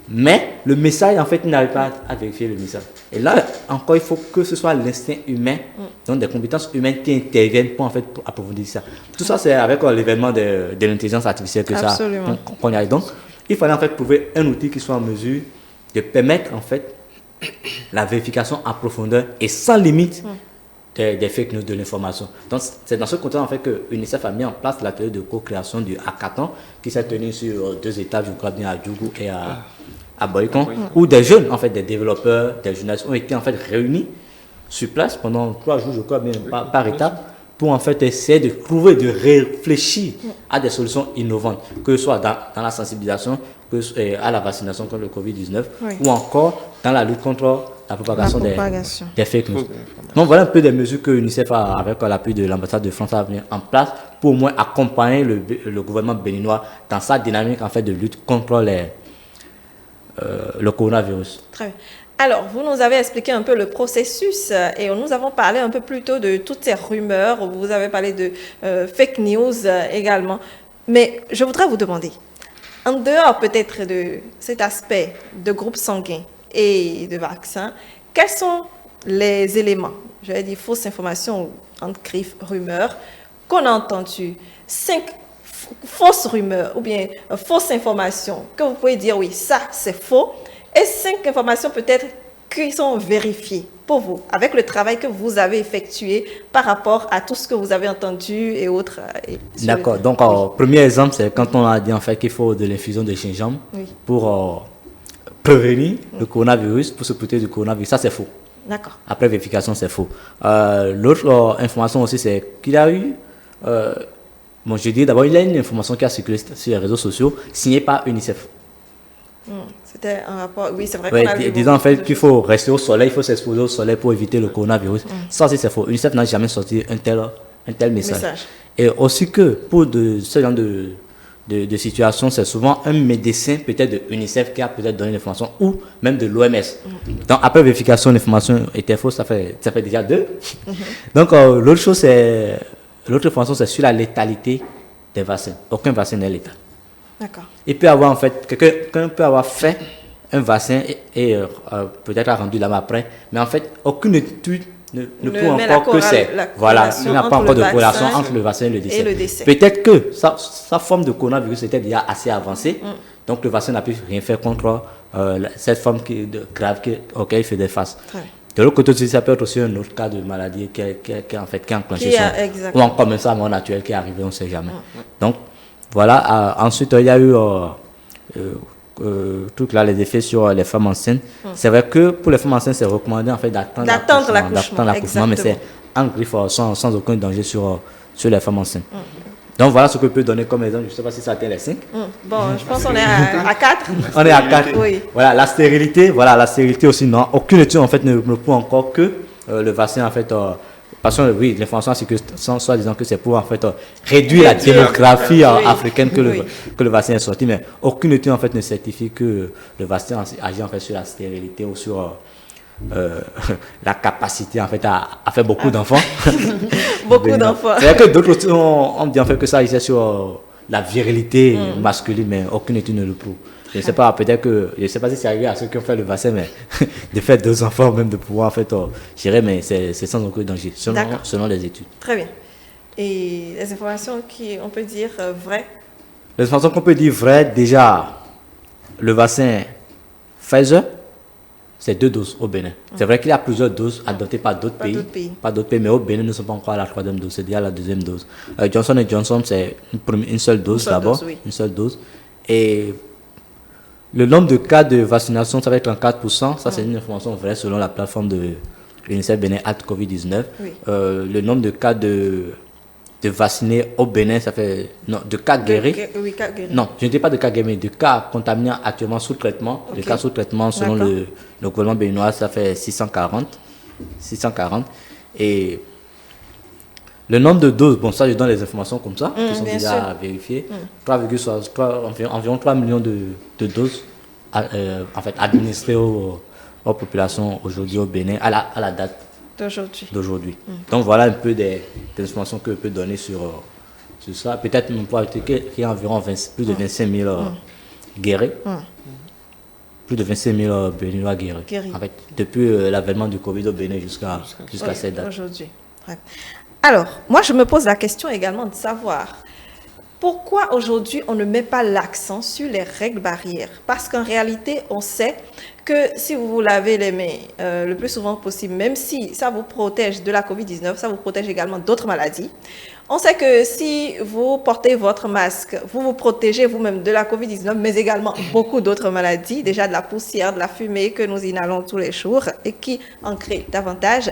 mais le message, en fait, il n'arrive pas à vérifier le message. Et là, encore, il faut que ce soit l'instinct humain, donc des compétences humaines qui interviennent pour, en fait, pour approfondir ça. Tout ça, c'est avec l'événement de l'intelligence artificielle que Absolument. qu'on y arrive. Donc, il fallait en fait trouver un outil qui soit en mesure de permettre en fait la vérification en profondeur et sans limite des fake news, de l'information. Donc, c'est dans ce contexte en fait que UNICEF a mis en place l'atelier de co-création du hackathon qui s'est tenu sur 2 étages, je crois bien à Djougou et à Boycon, où des jeunes, en fait, des développeurs, des journalistes ont été en fait réunis sur place pendant 3 jours, je crois bien, par étape, pour en fait essayer de trouver, de réfléchir à des solutions innovantes, que ce soit dans la sensibilisation, à la vaccination contre le Covid-19, ou encore dans la lutte contre la propagation, des fake news. Donc voilà un peu des mesures que l'UNICEF a, avec l'appui de l'ambassade de France, a mis en place pour au moins accompagner le gouvernement béninois dans sa dynamique en fait de lutte contre le coronavirus. Très bien. Alors, vous nous avez expliqué un peu le processus et nous avons parlé un peu plus tôt de toutes ces rumeurs. Vous avez parlé de fake news également. Mais je voudrais vous demander, en dehors peut-être de cet aspect de groupe sanguin et de vaccin, quels sont les éléments, j'allais dire fausses informations, entre griffes, rumeurs, qu'on a entendues, 5 fausses rumeurs ou bien fausses informations que vous pouvez dire, oui, ça c'est faux, et 5 informations peut-être qui sont vérifiées pour vous, avec le travail que vous avez effectué par rapport à tout ce que vous avez entendu et autres. D'accord. Donc, premier exemple, c'est quand on a dit en fait qu'il faut de l'infusion de gingembre pour prévenir le coronavirus, pour se protéger du coronavirus. Ça, c'est faux. D'accord. Après vérification, c'est faux. L'autre information aussi, c'est qu'il y a eu... bon, je dis d'abord, il y a une information qui a circulé sur les réseaux sociaux, signée par UNICEF. C'était un rapport, oui, c'est vrai qu'on a vu disant en fait qu'il faut rester au soleil, il faut s'exposer au soleil pour éviter le coronavirus. Ça aussi c'est faux. UNICEF n'a jamais sorti un tel message. Et aussi que pour ce genre de situation, c'est souvent un médecin peut-être de UNICEF qui a peut-être donné l'information ou même de l'OMS. Donc après vérification, l'information était fausse, ça fait déjà 2. Donc l'autre information c'est sur la létalité des vaccins. Aucun vaccin n'est létal. D'accord. Il peut avoir en fait, quelqu'un peut avoir fait un vaccin et peut-être a rendu l'âme après, mais en fait, aucune étude ne prouve encore que c'est. Voilà, il n'y a pas encore de corrélation entre le vaccin et le décès. Peut-être que sa forme de coronavirus était déjà assez avancée, donc le vaccin n'a pu rien faire contre cette forme grave auquel il faisait face. De l'autre côté aussi, ça peut être aussi un autre cas de maladie qui a enclenché ou encore même ça, mort naturelle qui est arrivé, on ne sait jamais. Donc, voilà, ensuite il y a eu les effets sur les femmes enceintes. C'est vrai que pour les femmes enceintes, c'est recommandé en fait d'attendre l'accouchement, mais c'est en griffe sans aucun danger sur les femmes enceintes. Donc voilà ce que je peux donner comme exemple. Je ne sais pas si ça atteint les 5. Bon, je pense qu'on est à 4. On est à 4. Oui. Voilà, la stérilité aussi, non. Aucune étude en fait ne prouve encore que le vaccin en fait... parce que oui, l'information c'est que soit disant que c'est pour en fait réduire la démographie africaine que le vaccin est sorti, mais aucune étude en fait ne certifie que le vaccin agit en fait sur la stérilité ou sur la capacité en fait à faire beaucoup d'enfants. Beaucoup d'enfants. C'est vrai que d'autres études ont dit en fait que ça agissait sur la virilité masculine, mais aucune étude ne le prouve. Je ne sais pas, peut-être que, je ne sais pas si c'est arrivé à ceux qui ont fait le vaccin, mais de faire 2 enfants, même de pouvoir en fait gérer, mais c'est sans aucun danger, selon les études. Très bien. Et les informations qu'on peut dire vraies? Les informations qu'on peut dire vraies, déjà, le vaccin Pfizer, c'est 2 doses au Bénin. C'est vrai qu'il y a plusieurs doses adoptées par d'autres pays. Pas d'autres pays, mais au Bénin, nous ne sommes pas encore à la 3e dose, c'est déjà la 2e dose. Johnson & Johnson, c'est une seule dose d'abord, une seule dose. Et le nombre de cas de vaccination, ça va être 34%. Ça, c'est une information vraie selon la plateforme de l'UNICEF Bénin at Covid-19. Le nombre de cas de vaccinés au Bénin, ça fait... Non, de cas guéris. Non, je ne dis pas de cas guéris, mais de cas contaminés actuellement sous traitement. Les cas sous traitement, selon le gouvernement béninois, ça fait 640. Et le nombre de doses, bon, ça, je donne les informations comme ça, qui sont déjà vérifiées. 3,63, environ 3 millions de doses en fait, administrées hors population aujourd'hui au Bénin à la date d'aujourd'hui. Donc voilà un peu des informations que je peux donner sur ça. Peut-être même pour ajouter qu'il y a environ plus de 25 000 guéris. Plus de 25 000 Béninois guéris. En fait, depuis l'avènement du Covid au Bénin jusqu'à cette date. Aujourd'hui. Ouais. Alors, moi, je me pose la question également de savoir pourquoi aujourd'hui on ne met pas l'accent sur les règles barrières. Parce qu'en réalité, on sait que si vous vous lavez les mains le plus souvent possible, même si ça vous protège de la COVID-19, ça vous protège également d'autres maladies. On sait que si vous portez votre masque, vous vous protégez vous-même de la COVID-19, mais également beaucoup d'autres maladies, déjà de la poussière, de la fumée que nous inhalons tous les jours et qui en créent davantage.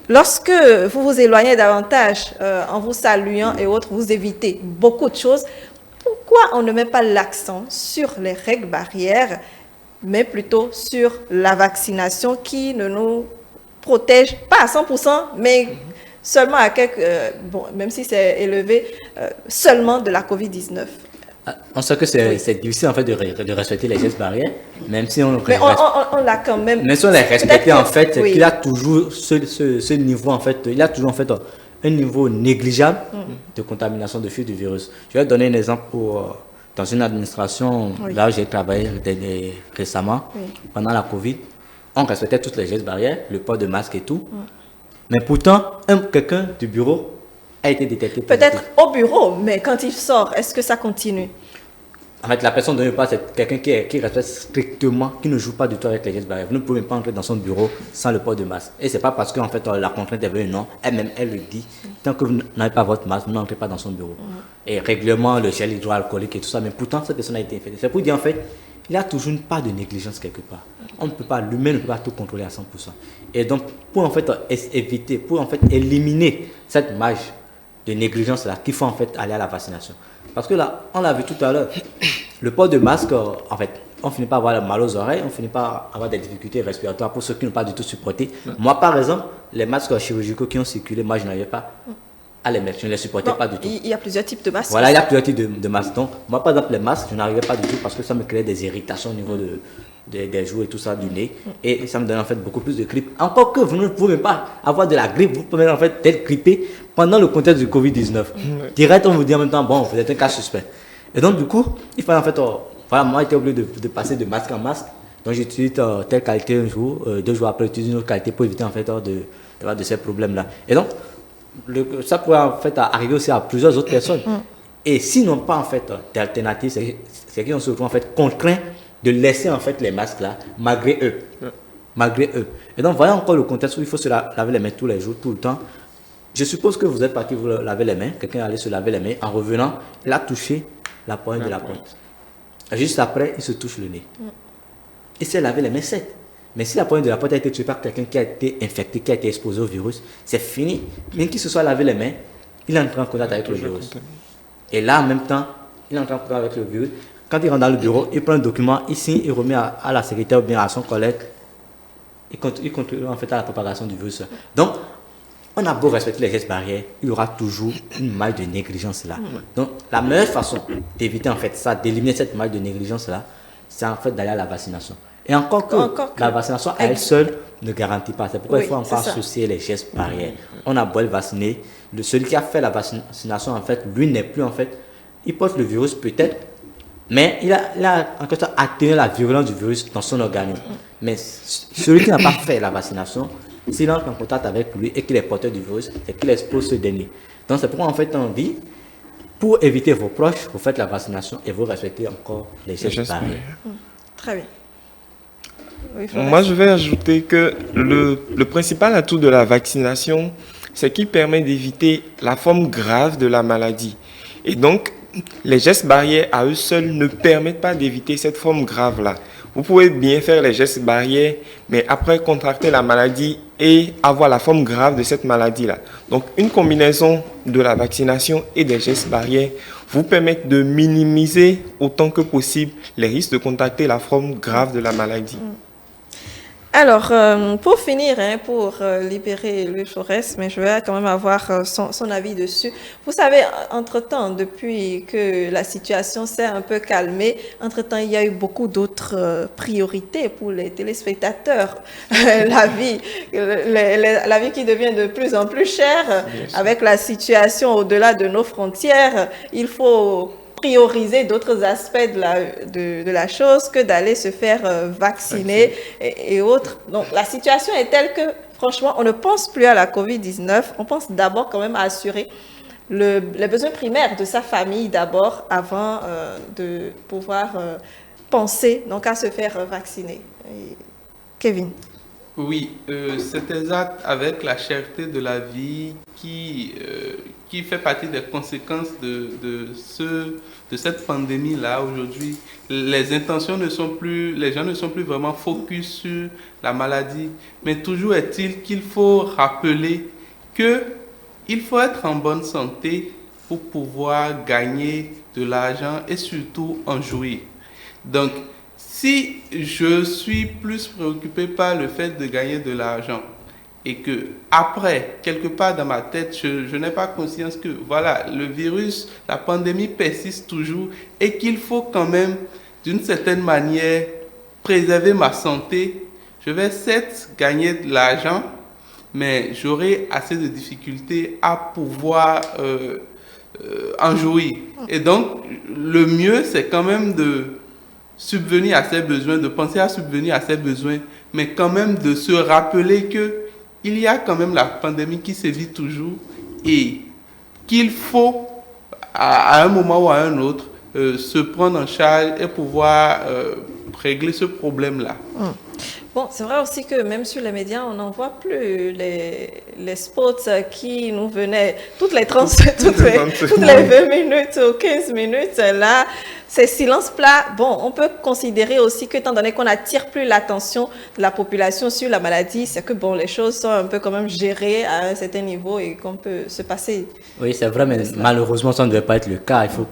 Lorsque vous vous éloignez davantage en vous saluant et autres, vous évitez beaucoup de choses. Pourquoi on ne met pas l'accent sur les règles barrières, mais plutôt sur la vaccination qui ne nous protège pas à 100%, mais seulement à quelques, même si c'est élevé, seulement de la COVID-19. On sait que c'est difficile en fait de respecter les gestes barrières, même si on l'a quand même. Même si on les respecte en fait, oui. Il a toujours ce niveau en fait, il a toujours en fait un niveau négligeable de contamination de flux du virus. Je vais donner un exemple dans une administration là où j'ai travaillé récemment, pendant la Covid, on respectait tous les gestes barrières, le port de masque et tout, mais pourtant quelqu'un du bureau a été détecté. Peut-être au bureau, mais quand il sort, est-ce que ça continue? En fait, la personne dont je parle, c'est quelqu'un qui respecte strictement, qui ne joue pas du tout avec les gestes barrières. Vous ne pouvez pas entrer dans son bureau sans le port de masque. Et c'est pas parce qu'en fait, la contrainte est venue, non. Elle-même, elle le dit. Tant que vous n'avez pas votre masque, vous n'entrez pas dans son bureau. Et règlement, le gel hydroalcoolique et tout ça. Mais pourtant, cette personne a été infectée. C'est pour dire, en fait, il y a toujours une part de négligence quelque part. On ne peut pas, l'humain ne peut pas tout contrôler à 100%. Et donc, pour en fait éviter, pour en fait éliminer cette marge de négligence là, qu'il faut en fait aller à la vaccination. Parce que là, on l'a vu tout à l'heure, le port de masque, en fait, on finit par avoir mal aux oreilles, on finit par avoir des difficultés respiratoires pour ceux qui n'ont pas du tout supporté. Moi, par exemple, les masques chirurgicaux qui ont circulé, moi, je n'arrivais pas à les mettre, je ne les supportais pas du tout. Il y a plusieurs types de masques. Voilà, il y a plusieurs types de masques. Donc, moi, par exemple, les masques, je n'arrivais pas du tout parce que ça me créait des irritations au niveau des joues et tout ça, du nez. Et ça me donnait en fait beaucoup plus de grippe. Encore que vous ne pouvez pas avoir de la grippe, vous pouvez en fait être grippé pendant le contexte du Covid-19. Direct, on vous dit en même temps, bon, vous êtes un cas suspect. Et donc, du coup, il fallait en fait, voilà, moi, j'étais obligé de passer de masque en masque. Donc, j'utilise telle qualité un jour, 2 jours après, j'utilise une autre qualité pour éviter en fait de ces problèmes-là. Et donc, ça pourrait en fait arriver aussi à plusieurs autres personnes. Et s'ils n'ont pas en fait d'alternative, c'est qu'ils se retrouvent en fait contraints de laisser en fait les masques là, malgré eux. Malgré eux. Et donc, voyons encore le contexte où il faut se laver les mains tous les jours, tout le temps. Je suppose que vous êtes parti vous laver les mains, quelqu'un allait se laver les mains, en revenant, il a touché la pointe de la pointe. Juste après, il se touche le nez. Il s'est lavé les mains secs. Mais si la pointe de la pointe a été touchée par quelqu'un qui a été infecté, qui a été exposé au virus, c'est fini. Même qu'il se soit lavé les mains, il est entré en contact avec le virus. Et là, en même temps, il est entré en contact avec le virus. Quand il rentre dans le bureau, il prend un document, il signe, il remet à la secrétaire ou bien à son collègue. Il contribue en fait à la propagation du virus. Donc, on a beau respecter les gestes barrières, il y aura toujours une marge de négligence là. Donc, la meilleure façon d'éviter en fait ça, d'éliminer cette marge de négligence là, c'est en fait d'aller à la vaccination. Et encore que la vaccination à elle seule ne garantit pas. C'est pourquoi il faut encore associer les gestes barrières. On a beau le vacciner, celui qui a fait la vaccination en fait, lui n'est plus en fait, il porte le virus peut-être, mais il a en quelque sorte atténué la virulence du virus dans son organisme. Mais celui qui n'a pas fait la vaccination, s'il entre en contact avec lui et qu'il est porteur du virus, c'est qu'il expose ce dernier. Donc c'est pourquoi en fait on dit, pour éviter vos proches, vous faites la vaccination et vous respectez encore les gestes barrières. Très bien. Oui, moi, je vais ajouter que le principal atout de la vaccination, c'est qu'il permet d'éviter la forme grave de la maladie. Et donc, les gestes barrières à eux seuls ne permettent pas d'éviter cette forme grave-là. Vous pouvez bien faire les gestes barrières, mais après contracter la maladie et avoir la forme grave de cette maladie-là. Donc, une combinaison de la vaccination et des gestes barrières vous permettent de minimiser autant que possible les risques de contracter la forme grave de la maladie. Alors, pour finir, pour libérer Louis Flores, mais je vais quand même avoir son avis dessus. Vous savez, entre-temps, depuis que la situation s'est un peu calmée, entre-temps, il y a eu beaucoup d'autres priorités pour les téléspectateurs. La vie qui devient de plus en plus chère, avec la situation au-delà de nos frontières, il faut prioriser d'autres aspects de la chose que d'aller se faire vacciner et autres. Donc, la situation est telle que, franchement, on ne pense plus à la COVID-19. On pense d'abord quand même à assurer les besoins primaires de sa famille d'abord avant de pouvoir penser donc, à se faire vacciner. Kevin. Oui, c'est exact, avec la cherté de la vie qui fait partie des conséquences de cette pandémie-là aujourd'hui. Les intentions ne sont plus, les gens ne sont plus vraiment focus sur la maladie, mais toujours est-il qu'il faut rappeler qu'il faut être en bonne santé pour pouvoir gagner de l'argent et surtout en jouir. Donc, si je suis plus préoccupé par le fait de gagner de l'argent et que après, quelque part dans ma tête, je n'ai pas conscience que voilà, le virus, la pandémie persiste toujours et qu'il faut quand même, d'une certaine manière, préserver ma santé, je vais certes gagner de l'argent, mais j'aurai assez de difficultés à pouvoir en jouir. Et donc, le mieux, c'est quand même de subvenir à ses besoins, de penser à subvenir à ses besoins, mais quand même de se rappeler que il y a quand même la pandémie qui sévit toujours et qu'il faut, à un moment ou à un autre, se prendre en charge et pouvoir régler ce problème-là. Bon, c'est vrai aussi que même sur les médias, on n'en voit plus les spots qui nous venaient toutes les 20 minutes ou 15 minutes. Là, c'est silence plat. Bon, on peut considérer aussi que, étant donné qu'on n'attire plus l'attention de la population sur la maladie, c'est que bon, les choses sont un peu quand même gérées à un certain niveau et qu'on peut se passer. Oui, c'est vrai, mais malheureusement, ça ne devait pas être le cas. Il faut,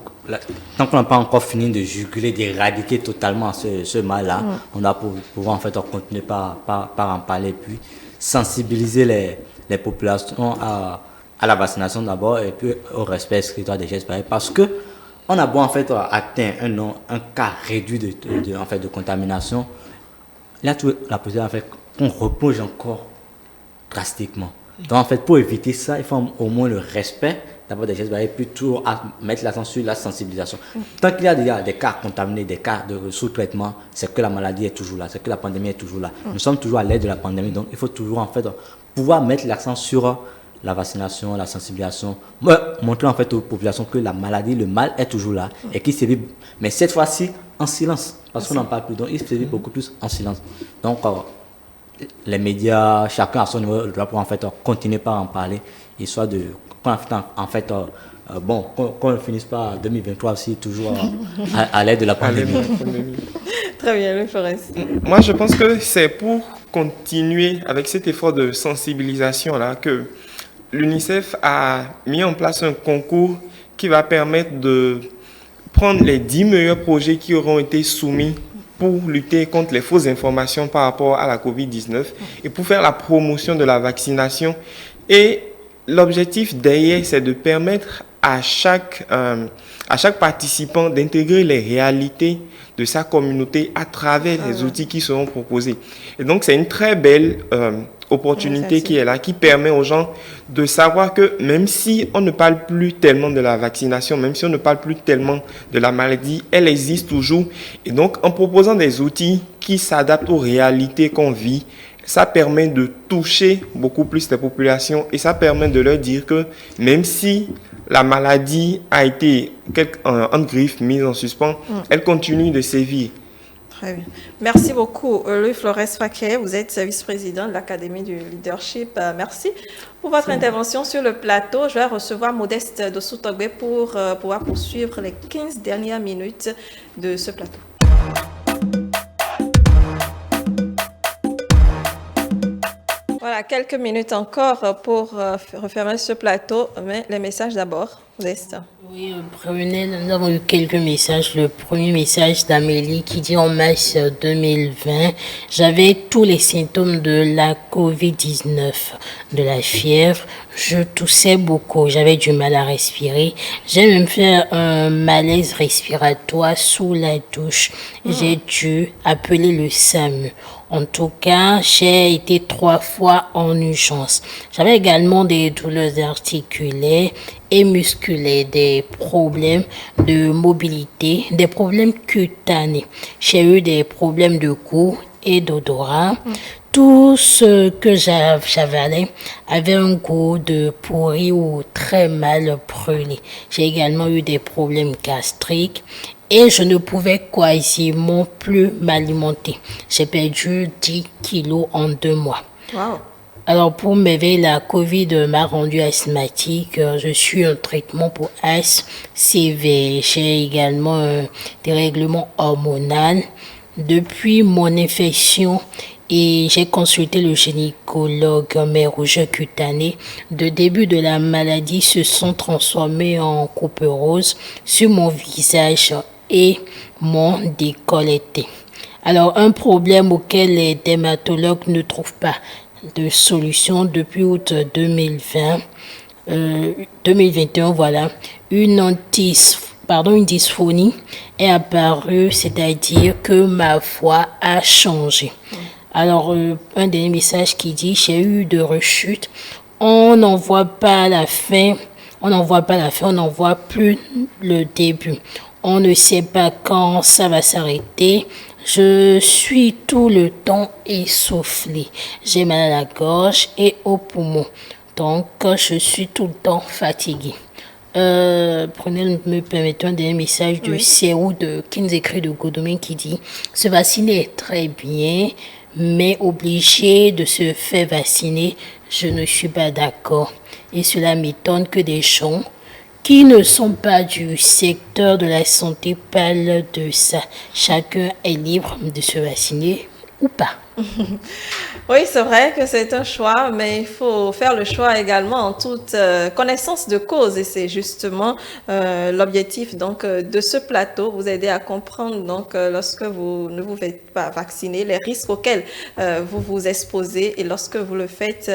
tant qu'on n'a pas encore fini de juguler, d'éradiquer totalement ce mal-là, on doit pouvoir en fait continuer par en parler, puis sensibiliser les populations à la vaccination d'abord et puis au respect scrutoire des gestes barrières, parce que on a beau en fait atteindre un cas réduit de contamination, il y a toujours la possibilité en fait qu'on replonge encore drastiquement. Donc en fait, pour éviter ça, il faut au moins le respect d'abord des gestes barrières, puis toujours mettre l'accent sur la sensibilisation. Tant qu'il y a déjà des cas contaminés, des cas de sous-traitement, c'est que la maladie est toujours là, c'est que la pandémie est toujours là. Nous sommes toujours à l'aide de la pandémie, donc il faut toujours en fait pouvoir mettre l'accent sur la vaccination, la sensibilisation, montrer en fait aux populations que la maladie, le mal est toujours là et qu'il sévit, mais cette fois-ci en silence, parce qu'on n'en parle plus, donc il sévit beaucoup plus en silence. Donc les médias, chacun à son niveau doit pouvoir en fait continuer par en parler, histoire de qu'on finisse par 2023 aussi toujours à l'aide de la pandémie. Très bien, Louis Flores. Moi, je pense que c'est pour continuer avec cet effort de sensibilisation-là que l'UNICEF a mis en place un concours qui va permettre de prendre les 10 meilleurs projets qui auront été soumis pour lutter contre les fausses informations par rapport à la COVID-19 et pour faire la promotion de la vaccination. Et l'objectif derrière, c'est de permettre à chaque participant d'intégrer les réalités de sa communauté à travers les outils qui seront proposés. Et donc, c'est une très belle opportunité qui est là, qui permet aux gens de savoir que même si on ne parle plus tellement de la vaccination, même si on ne parle plus tellement de la maladie, elle existe toujours. Et donc, en proposant des outils qui s'adaptent aux réalités qu'on vit, ça permet de toucher beaucoup plus les populations et ça permet de leur dire que même si la maladie a été en griffe, mise en suspens, elle continue de sévir. Très bien. Merci beaucoup, Louis Flores Faké. Vous êtes vice-président de l'Académie du leadership. Merci pour votre intervention sur le plateau. Je vais recevoir Modeste Dossou-Togbe pour pouvoir poursuivre les 15 dernières minutes de ce plateau. Voilà, Voilà, quelques minutes encore pour refermer ce plateau, mais les messages d'abord. Modeste. Oui, Brunet, nous avons eu quelques messages. Le premier message d'Amélie qui dit en mars 2020, j'avais tous les symptômes de la COVID-19, de la fièvre, je toussais beaucoup, j'avais du mal à respirer, j'ai même fait un malaise respiratoire sous la douche. J'ai dû appeler le SAMU. En tout cas, j'ai été 3 fois en urgence. J'avais également des douleurs articulaires et musculaires, des problèmes de mobilité, des problèmes cutanés. J'ai eu des problèmes de goût et d'odorat. Tout ce que j'avalais avait un goût de pourri ou très mal brûlé. J'ai également eu des problèmes gastriques et je ne pouvais quasiment plus m'alimenter. J'ai perdu 10 kilos en 2 mois. Wow. Alors, pour m'éveiller, la COVID m'a rendu asthmatique. Je suis en traitement pour asthme sévère. J'ai également des règlements hormonaux. Depuis mon infection, et j'ai consulté le gynécologue, mes rougeurs cutanées de début de la maladie se sont transformées en coupes roses sur mon visage et mon décolleté. Alors, un problème auquel les dermatologues ne trouvent pas de solution depuis août 2021, voilà, une dysphonie est apparue, c'est-à-dire que ma voix a changé. Alors, un dernier message qui dit, j'ai eu de rechutes, on n'en voit pas la fin, on n'en voit plus le début. On ne sait pas quand ça va s'arrêter. Je suis tout le temps essoufflée. J'ai mal à la gorge et aux poumons. Donc, je suis tout le temps fatiguée. Me permettons un dernier message de Céou de Kinzekri de Godomé qui dit « Se vacciner est très bien, mais obligé de se faire vacciner, je ne suis pas d'accord. Et cela m'étonne que des gens qui ne sont pas du secteur de la santé parlent de ça. Chacun est libre de se vacciner ou pas. » Oui, c'est vrai que c'est un choix, mais il faut faire le choix également en toute connaissance de cause. Et c'est justement l'objectif donc de ce plateau, vous aider à comprendre donc lorsque vous ne vous faites pas vacciner, les risques auxquels vous vous exposez et lorsque vous le faites,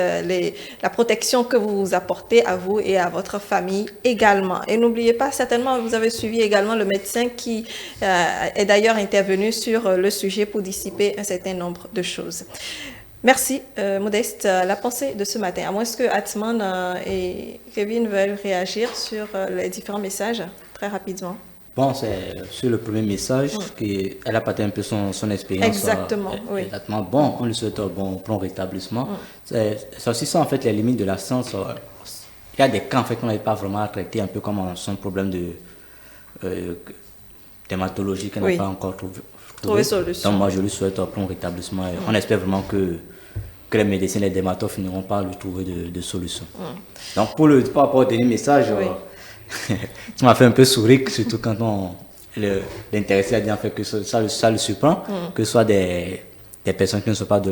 la protection que vous vous apportez à vous et à votre famille également. Et n'oubliez pas, certainement, vous avez suivi également le médecin qui est d'ailleurs intervenu sur le sujet pour dissiper un certain nombre de choses. Merci, Modeste. La pensée de ce matin, à moins que Atman et Kevin veuillent réagir sur les différents messages très rapidement. Bon, c'est sur le premier message qu'elle a partagé un peu son expérience. Exactement, oui. Exactement. Bon, on lui souhaite un bon rétablissement. C'est aussi ça, en fait, les limites de la science. Il y a des cas, en fait, qu'on n'avait pas vraiment à traiter, un peu comme son problème de dermatologie qu'on n'a pas encore trouvé solution. Donc, moi, je lui souhaite un bon rétablissement. Et on espère vraiment que les médecins, les dermatologues finiront par lui trouver de solutions. Donc, par rapport au dernier message, ça m'a fait un peu sourire, surtout quand l'intéressé a dit en fait que ça le surprend, que ce soit des personnes qui ne sont pas du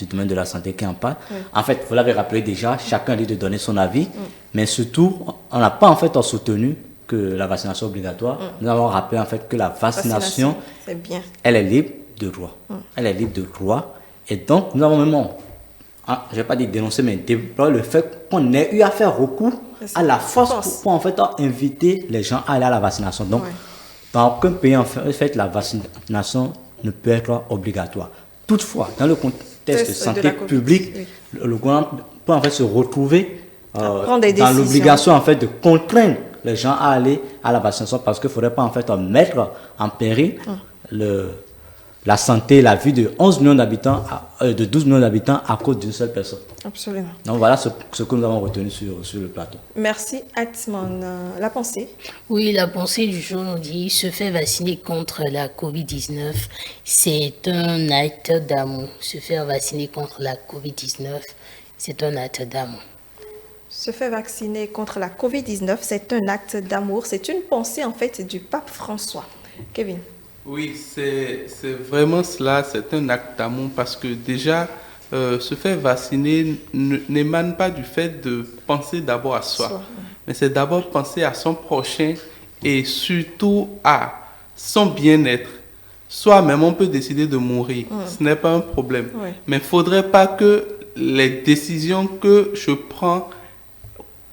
domaine de la santé qui en parlent. En fait, vous l'avez rappelé déjà, chacun a libre de donner son avis, mais surtout, on n'a pas en fait soutenu que la vaccination obligatoire. Nous avons rappelé en fait que la vaccination, c'est bien. Elle est libre de droit. Elle est libre de droit. Et donc, nous avons même, je ne vais pas dire dénoncer, mais déplorer le fait qu'on ait eu à faire recours à la force pour en fait inviter les gens à aller à la vaccination. Donc, dans aucun pays, en fait, la vaccination ne peut être obligatoire. Toutefois, dans le contexte de santé publique, le gouvernement peut en fait se retrouver dans l'obligation en fait de contraindre les gens à aller à la vaccination parce qu'il ne faudrait pas en fait mettre en péril la santé, la vie de 11 millions d'habitants, de 12 millions d'habitants à cause d'une seule personne. Absolument. Donc voilà ce que nous avons retenu sur le plateau. Merci, Atman. La pensée? Oui, la pensée du jour nous dit se faire vacciner contre la COVID-19, c'est un acte d'amour. Se faire vacciner contre la COVID-19, c'est un acte d'amour. Se faire vacciner contre la COVID-19, c'est un acte d'amour. C'est une pensée en fait du pape François. Kevin? Oui, c'est vraiment cela, c'est un acte d'amour parce que déjà, se faire vacciner n'émane pas du fait de penser d'abord à soi, mais c'est d'abord penser à son prochain et surtout à son bien-être. Soi-même, on peut décider de mourir, ce n'est pas un problème. Mais il ne faudrait pas que les décisions que je prends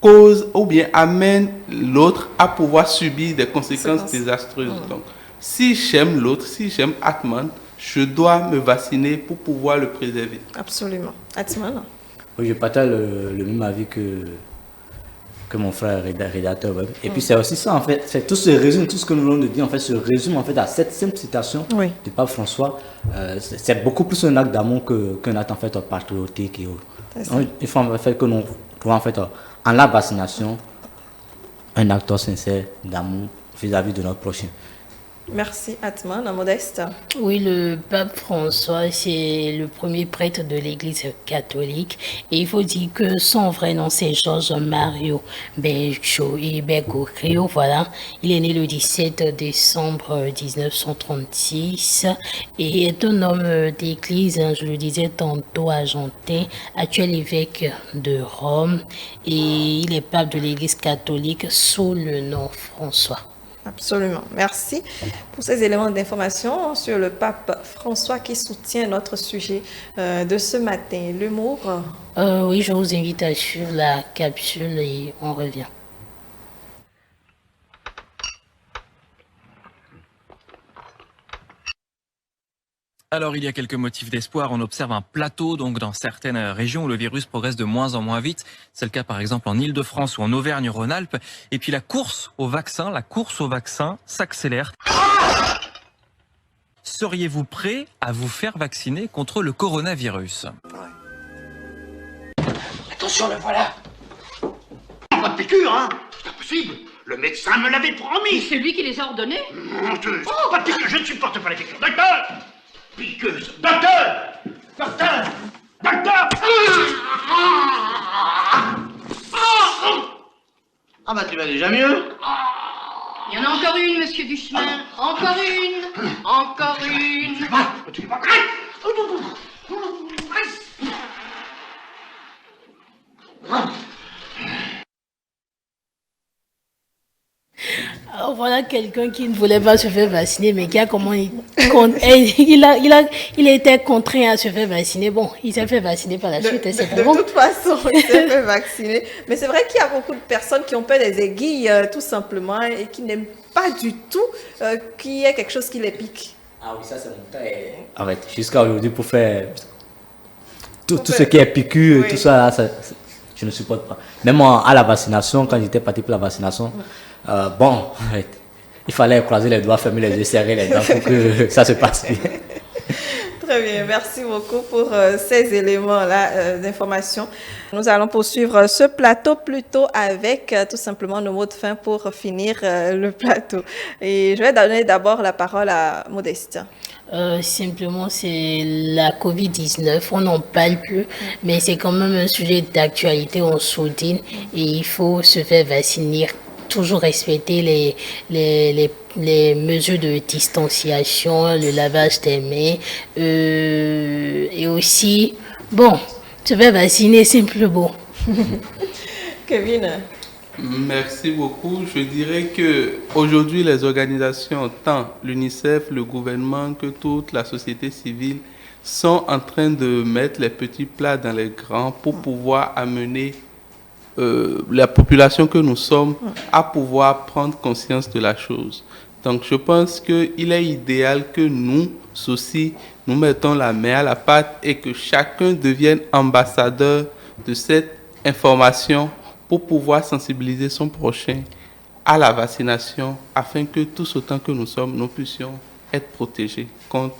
causent ou bien amènent l'autre à pouvoir subir des conséquences désastreuses. Donc, si j'aime l'autre, si j'aime Atman, je dois me vacciner pour pouvoir le préserver. Absolument. Atman? Oui, je partage le même avis que mon frère rédacteur web. Et puis c'est aussi ça en fait, tout se résume, tout ce que nous venons de dire en fait se résume en fait à cette simple citation du pape François. C'est beaucoup plus un acte d'amour qu'un acte en fait patriotique et autres. Donc, il faut en fait que nous trouvons en fait en la vaccination un acte sincère d'amour vis-à-vis de notre prochain. Merci Atman. Modeste? Oui, le pape François, c'est le premier prêtre de l'Église catholique. Et il faut dire que son vrai nom, c'est Georges Mario Bergoglio. Voilà. Il est né le 17 décembre 1936 et est un homme d'église, je le disais tantôt, argentin, actuel évêque de Rome. Et il est pape de l'Église catholique sous le nom François. Absolument. Merci pour ces éléments d'information sur le pape François qui soutient notre sujet de ce matin. L'humour? Oui, je vous invite à suivre la capsule et on revient. Alors, il y a quelques motifs d'espoir. On observe un plateau donc dans certaines régions où le virus progresse de moins en moins vite. C'est le cas par exemple en Île-de-France ou en Auvergne-Rhône-Alpes. Et puis la course au vaccin s'accélère. Seriez-vous prêt à vous faire vacciner contre le coronavirus? Attention, le voilà. Pas de piqûre, hein? C'est impossible. Le médecin me l'avait promis. C'est lui qui les a ordonnés? Menteuse. Oh, pas de piqûre, je ne supporte pas les piqûres. Docteur! Piqueuse. Docteur! Docteur! Docteur! Ah bah tu vas déjà mieux. Il y en a encore une, monsieur Duchemin. Encore une. Encore une. Tu fais pas. Alors voilà quelqu'un qui ne voulait pas se faire vacciner, mais qui a comment il a été contraint à se faire vacciner. Bon, il s'est fait vacciner par la suite. De toute façon, il s'est fait vacciner. Mais c'est vrai qu'il y a beaucoup de personnes qui ont peur des aiguilles, tout simplement, et qui n'aiment pas du tout qu'il y ait quelque chose qui les pique. Ah oui, ça c'est mon cas. En fait, jusqu'à aujourd'hui, pour faire tout ce qui est piqûre, tout ça, je ne supporte pas. Même à la vaccination, quand j'étais parti pour la vaccination, il fallait croiser les doigts, fermer les yeux, serrer les dents pour que ça se passe bien. Très bien, merci beaucoup pour ces éléments-là d'information. Nous allons poursuivre ce plateau plutôt avec tout simplement nos mots de fin pour finir le plateau. Et je vais donner d'abord la parole à Modeste. Simplement, c'est la COVID-19, on n'en parle plus, mais c'est quand même un sujet d'actualité, on souligne, et il faut se faire vacciner, toujours respecter les mesures de distanciation, le lavage des mains, et aussi, se faire vacciner, c'est plus beau. Kevin? Merci beaucoup. Je dirais que aujourd'hui, les organisations, tant l'UNICEF, le gouvernement que toute la société civile, sont en train de mettre les petits plats dans les grands pour pouvoir amener la population que nous sommes à pouvoir prendre conscience de la chose. Donc, je pense qu'il est idéal que nous aussi, nous mettons la main à la pâte et que chacun devienne ambassadeur de cette information pour pouvoir sensibiliser son prochain à la vaccination afin que tous autant que nous sommes, nous puissions être protégés contre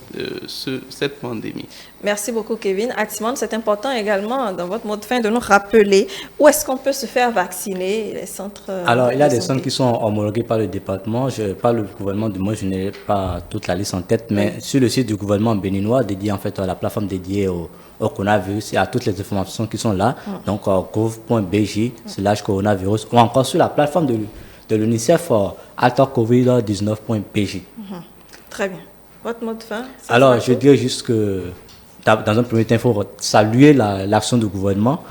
cette pandémie. Merci beaucoup, Kevin. Atman, c'est important également dans votre mot de fin de nous rappeler où est-ce qu'on peut se faire vacciner, les centres. Alors, il y a des centres qui sont homologués par le département. Je parle du gouvernement de moi, je n'ai pas toute la liste en tête, mais sur le site du gouvernement béninois, dédié en fait à la plateforme dédiée au coronavirus, il y a toutes les informations qui sont là. Donc, gouv.bj/coronavirus ou encore sur la plateforme de l'UNICEF, altacovid19.bj. Très bien. Votre mot de fin? Alors, je dirais juste que dans un premier temps, il faut saluer l'action du gouvernement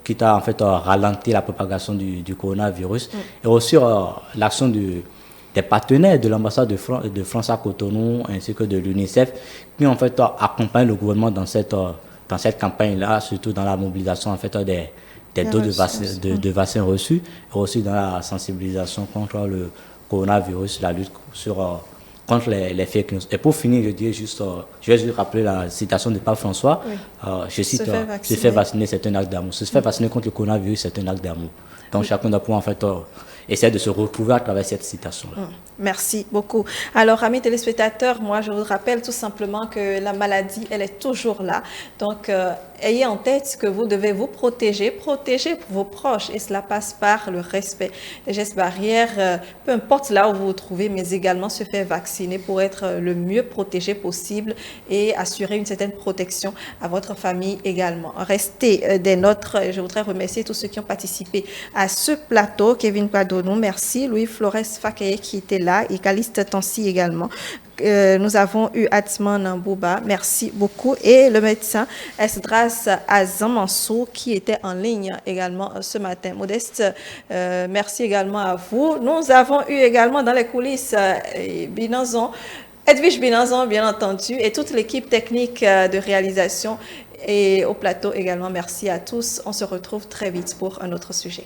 qui a en fait ralenti la propagation du coronavirus et aussi l'action des partenaires de l'ambassade de France à Cotonou ainsi que de l'UNICEF qui en fait accompagnent le gouvernement dans cette campagne-là, surtout dans la mobilisation en fait des doses de vaccins reçus et aussi dans la sensibilisation contre le coronavirus, la lutte contre les fake news. Et pour finir, je vais juste rappeler la citation de Pape François. Je cite, se faire vacciner, c'est un acte d'amour. Se faire vacciner contre le coronavirus, c'est un acte d'amour. Donc chacun doit pouvoir en fait essayer de se retrouver à travers cette citation-là. Merci beaucoup. Alors, amis téléspectateurs, moi, je vous rappelle tout simplement que la maladie, elle est toujours là. Donc, ayez en tête que vous devez vous protéger vos proches. Et cela passe par le respect des gestes barrières, peu importe là où vous vous trouvez, mais également se faire vacciner pour être le mieux protégé possible et assurer une certaine protection à votre famille également. Restez des nôtres. Je voudrais remercier tous ceux qui ont participé à ce plateau. Kevin Padonou, merci. Louis Flores Fakeye qui était là et Caliste Tansi également. Nous avons eu Atman Nambouba, merci beaucoup. Et le médecin Esdras Azamansou qui était en ligne également ce matin. Modeste, merci également à vous. Nous avons eu également dans les coulisses Binanzon, Edwige Binanzon bien entendu et toute l'équipe technique de réalisation et au plateau également. Merci à tous. On se retrouve très vite pour un autre sujet.